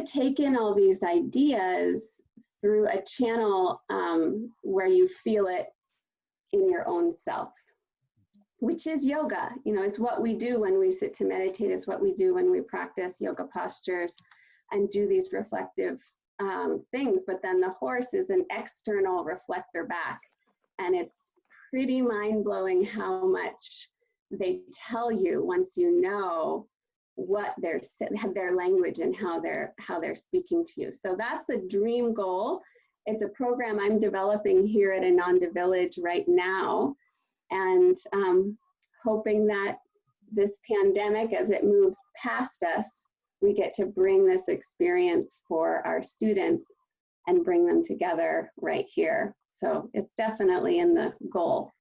take in all these ideas through a channel where you feel it in your own self, which is yoga. It's what we do when we sit to meditate. It's what we do when we practice yoga postures and do these reflective things. But then the horse is an external reflector back, and it's pretty mind-blowing how much they tell you once you know what their language and how they're speaking to you. So that's a dream goal. It's a program I'm developing here at Ananda Village right now, and hoping that this pandemic, as it moves past us, we get to bring this experience for our students and bring them together right here. So it's definitely in the goal.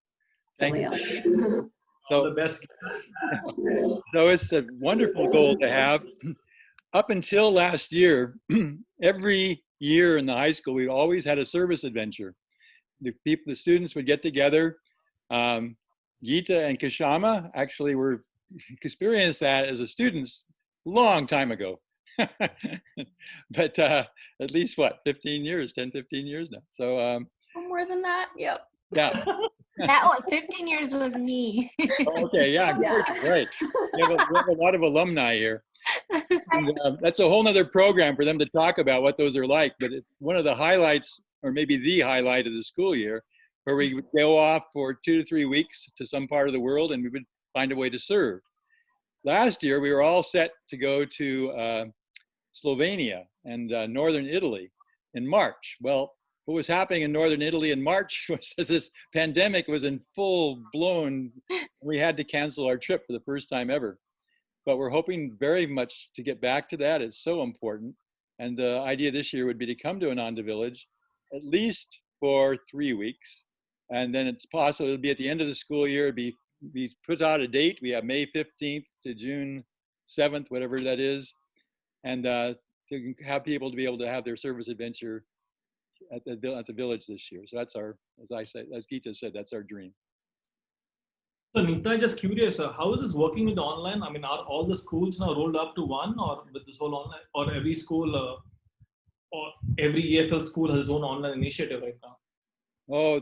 Thank you. So the best. So it's a wonderful goal to have. Up until last year, every year in the high school, we always had a service adventure. The students would get together. Gita and Kashama actually experienced that as a students long time ago. But at least 15 years, 10, 15 years now. So more than that, yep. Yeah. That was 15 years was me. Okay, yeah, right. We have a lot of alumni here. And, that's a whole nother program for them to talk about what those are like. But it's one of the highlights, or maybe the highlight of the school year, where we would go off for 2 to 3 weeks to some part of the world, and we would find a way to serve. last year we were all set to go to Slovenia and northern Italy in March. Well, what was happening in northern Italy in March was that this pandemic was in full blown. We had to cancel our trip for the first time ever. But we're hoping very much to get back to that. It's so important. And the idea this year would be to come to Ananda Village at least for 3 weeks. And then it's possible it'll be at the end of the school year. We put out a date. We have May 15th to June 7th, whatever that is. And to have people to be able to have their service adventure at the village this year. So that's our, as I say, as Geeta said, that's our dream. So Nita, just curious, how is this working with the online? I mean, are all the schools now rolled up to one, or with this whole online, or every school or every EFL school has its own online initiative right now? Oh,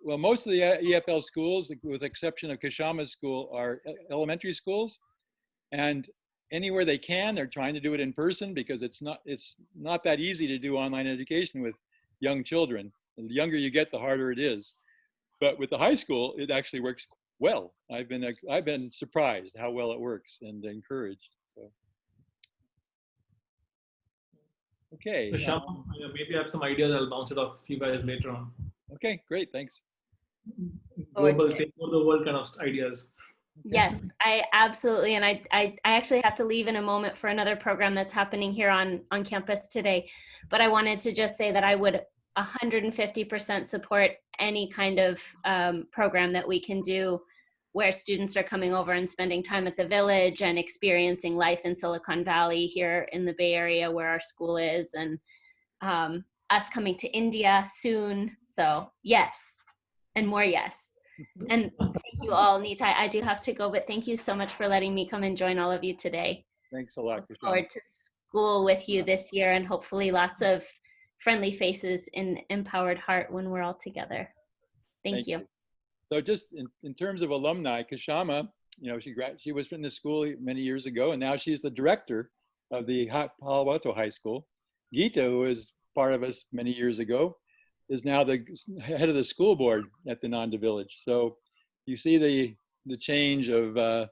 well, most of the EFL schools, with the exception of Kashama School, are elementary schools. And anywhere they can, they're trying to do it in person because it's not that easy to do online education with young children. And the younger you get, the harder it is. But with the high school, it actually works well. I've been surprised how well it works and encouraged. So, okay. So Shama, maybe I have some ideas. I'll bounce it off you guys later on. Okay, great. Thanks. Global, take over the world kind of ideas. Yes, I absolutely, and I actually have to leave in a moment for another program that's happening here on campus today. But I wanted to just say that I would 150% support any kind of program that we can do where students are coming over and spending time at the village and experiencing life in Silicon Valley here in the Bay Area where our school is, and us coming to India soon. So yes, and more yes. And thank you all, Nita. I do have to go, but thank you so much for letting me come and join all of you today. Thanks a lot. Look forward to school with you this year, and hopefully lots of friendly faces in Empowered Heart when we're all together. Thank you. So just in terms of alumni, Kashama, she was in the school many years ago, and now she's the director of the Palo Alto High School. Geeta, who was part of us many years ago, is now the head of the school board at the Ananda Village. So you see the change of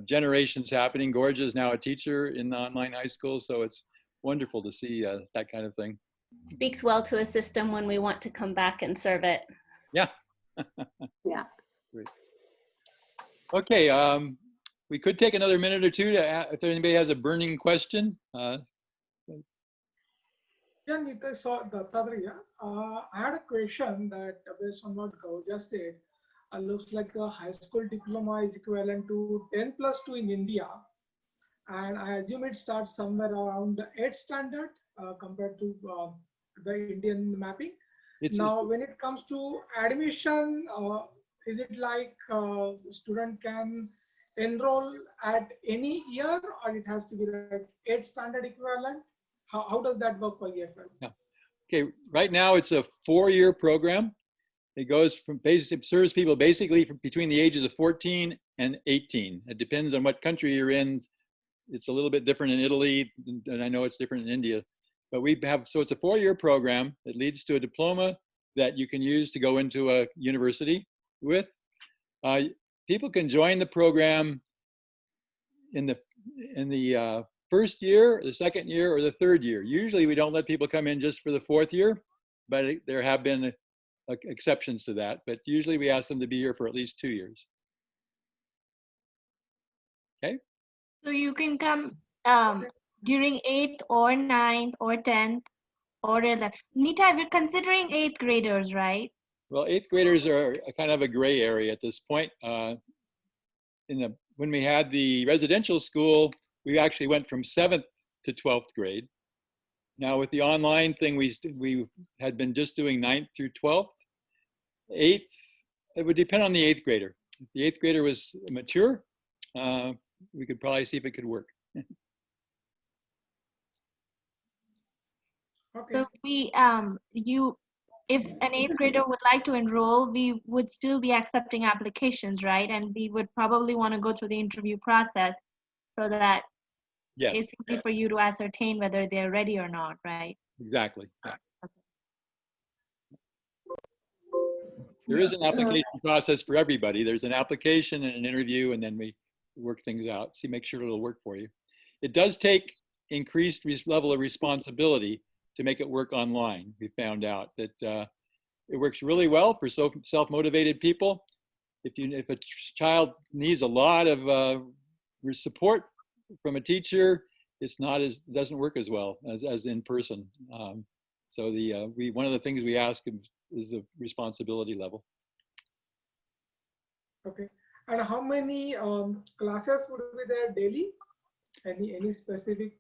generations happening. Gorja is now a teacher in the online high school, so it's wonderful to see that kind of thing. Speaks well to a system when we want to come back and serve it. Yeah. Yeah. Great. Okay, we could take another minute or two to if anybody has a burning question. Yeah, Nita, I had a question that based on what Gorja said, looks like a high school diploma is equivalent to 10+2 in India. And I assume it starts somewhere around the 8th standard compared to the Indian mapping. Now, when it comes to admission, is it like the student can enroll at any year, or it has to be like 8th standard equivalent? How does that work for EFL? Yeah. Okay, right now it's a 4-year program. It goes from it serves people basically from between the ages of 14 and 18. It depends on what country you're in. It's a little bit different in Italy, and I know it's different in India. But so it's a 4-year program that leads to a diploma that you can use to go into a university with. People can join the program in the first year, the second year, or the third year. Usually we don't let people come in just for the 4th year, but there have been exceptions to that. But usually we ask them to be here for at least 2 years. Okay. So you can come during 8th or 9th or 10th or 11th. Nita, we're considering 8th graders, right? Well, 8th graders are a kind of a gray area at this point. When we had the residential school, we actually went from 7th to 12th grade. Now with the online thing, we had been just doing 9th through 12th. 8th, it would depend on the 8th grader. If the 8th grader was mature, we could probably see if it could work. So if an 8th grader would like to enroll, we would still be accepting applications, right? And we would probably want to go through the interview process so that it's easy for you to ascertain whether they're ready or not, right? Exactly. Yeah. There is an application process for everybody. There's an application and an interview, and then we work things out, see, make sure it'll work for you. It does take increased level of responsibility to make it work online. We found out that it works really well for self-motivated people. If a child needs a lot of support from a teacher, doesn't work as well as in person. So one of the things we ask is the responsibility level. Okay. And how many classes would be there daily? Any specific?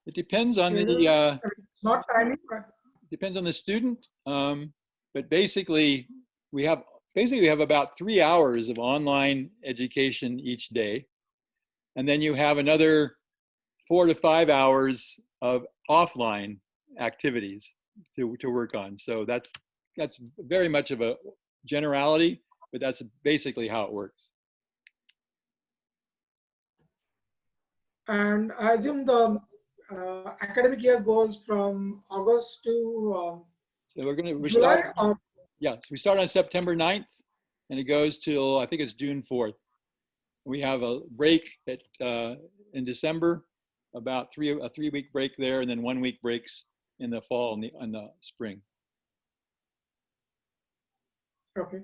It depends on schedule? Not timing, but depends on the student. But basically, we have about 3 hours of online education each day, and then you have another 4 to 5 hours of offline activities to work on. So that's very much of a generality, but that's basically how it works. And I assume the academic year goes from August to July. So we start on September 9th, and it goes till I think it's June 4th. We have a break in December, about a 3-week break there, and then 1 week breaks in the fall and the spring. Okay.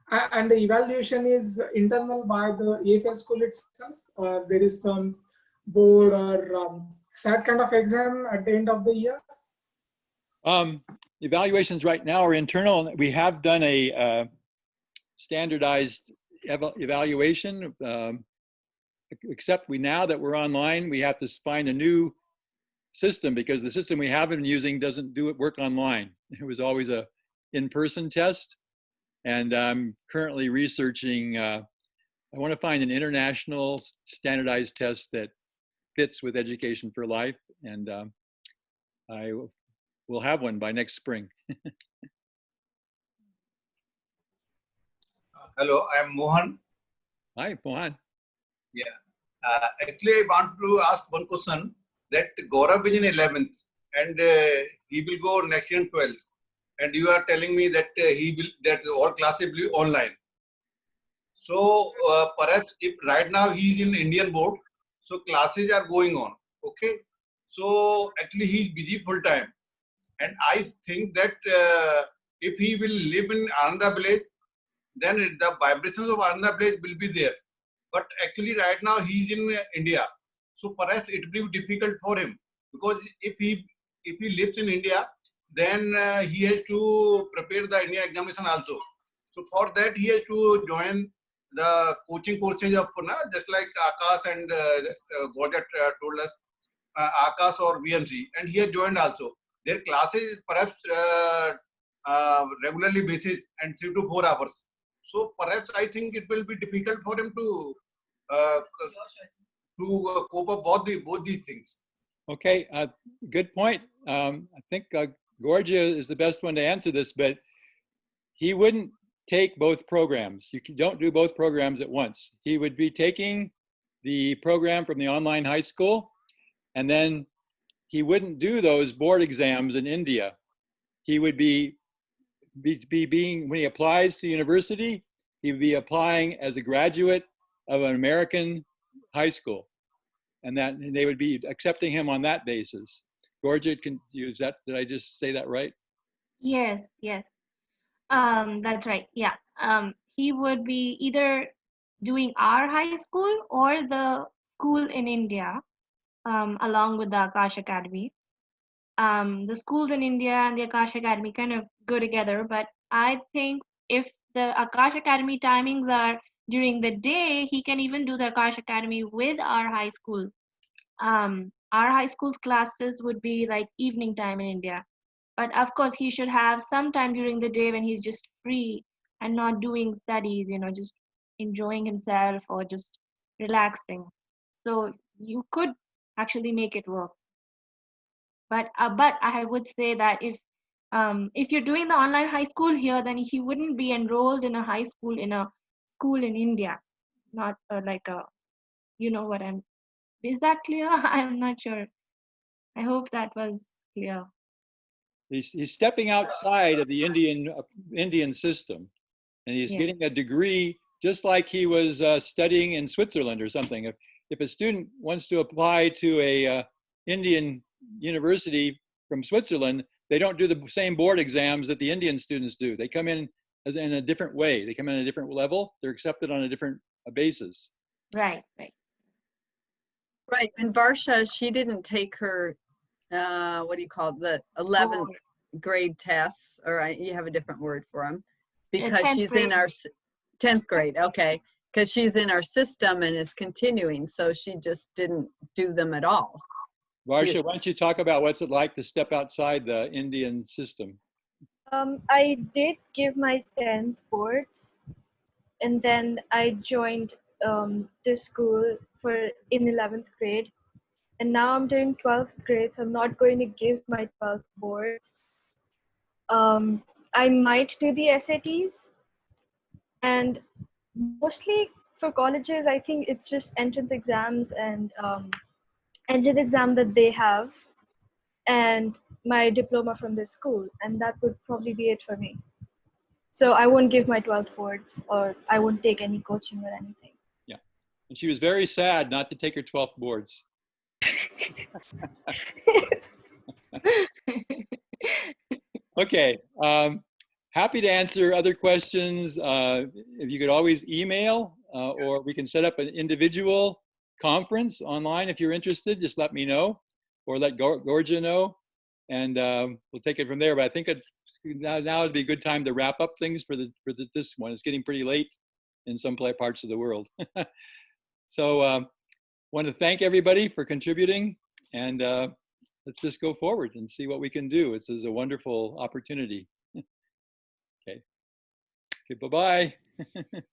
And the evaluation is internal by the EFL school itself, or there is some board or SAT kind of exam at the end of the year? Evaluations right now are internal. We have done a standardized evaluation, except now that we're online, we have to find a new system because the system we have been using doesn't work online. It was always a in-person test. And I'm currently researching, I want to find an international standardized test that fits with Education for Life. And I will have one by next spring. Hello, I am Mohan. Hi, Mohan. Yeah. Actually, I want to ask one question that Gaurav is in 11th and he will go next year in 12th. And you are telling me that that all classes will be online. So perhaps if right now he is in Indian board, so classes are going on. Okay. So actually he is busy full time. And I think that if he will live in another village, then the vibrations of another village will be there. But actually right now he is in India. So perhaps it will be difficult for him because if he lives in India, then he has to prepare the India examination also. So for that he has to join the coaching courses of just like Akash and Gorja told us, Akash or VMC, and he has joined also. Their classes perhaps regularly basis and 3 to 4 hours. So perhaps I think it will be difficult for him to cope up both these things. Okay, good point. I think Gorja is the best one to answer this, but he wouldn't take both programs. You don't do both programs at once. He would be taking the program from the online high school, and then he wouldn't do those board exams in India. He would be being, when he applies to university, he would be applying as a graduate of an American high school, and they would be accepting him on that basis. Gorja, did I just say that right? Yes, yes. That's right. Yeah. He would be either doing our high school or the school in India, along with the Akash Academy. The schools in India and the Akash Academy kind of go together, but I think if the Akash Academy timings are during the day, he can even do the Akash Academy with our high school. Our high school's classes would be like evening time in India. But of course, he should have some time during the day when he's just free and not doing studies, just enjoying himself or just relaxing. So you could actually make it work. But I would say that if you're doing the online high school here, then he wouldn't be enrolled in a high school in India, not like a, what is that clear? I'm not sure. I hope that was clear. He's stepping outside of the Indian system, and he's getting a degree just like he was studying in Switzerland or something. If a student wants to apply to a Indian university from Switzerland, they don't do the same board exams that the Indian students do. They come in as in a different way. They come in at a different level. They're accepted on a different basis. Right, right. Right. And Varsha, she didn't take her, what do you call it, the 11th grade tests, or you have a different word for them, because she's in our 10th grade. Okay. Because she's in our system and is continuing. So she just didn't do them at all. Varsha, why don't you talk about what's it like to step outside the Indian system? I did give my 10th boards, and then I joined this school in 11th grade, and now I'm doing 12th grade, so I'm not going to give my 12th boards. I might do the SATs, and mostly for colleges, I think it's just entrance exams and entrance exam that they have, and my diploma from this school, and that would probably be it for me. So I won't give my 12th boards, or I won't take any coaching or anything. Yeah. And she was very sad not to take her 12th boards. Okay. Happy to answer other questions. If you could always email, or we can set up an individual conference online if you're interested. Just let me know, or let Gorgia know, and we'll take it from there. But I think now would be a good time to wrap up things for this one. It's getting pretty late in some parts of the world. So want to thank everybody for contributing, and let's just go forward and see what we can do. This is a wonderful opportunity. Okay, bye-bye.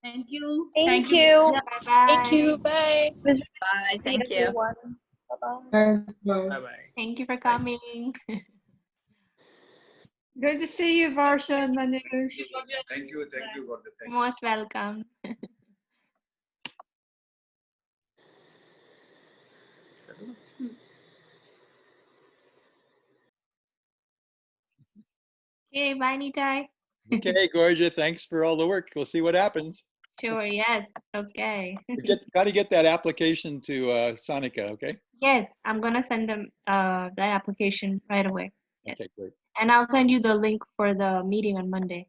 Thank you. Thank you. Thank you. Bye. Bye. Thank you. Bye-bye. Bye-bye. Thank you for coming. Good to see you, Varsha and Manoj. Thank you, Gordon. Thank you. Most welcome. Okay, bye, Nitai. Okay, Gorgia, thanks for all the work. We'll see what happens. Sure, yes, okay. Got to get that application to Sonica, okay? Yes, I'm gonna send them the application right away. Yes. Okay, great. And I'll send you the link for the meeting on Monday.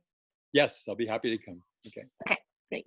Yes, I'll be happy to come. Okay. Okay, great.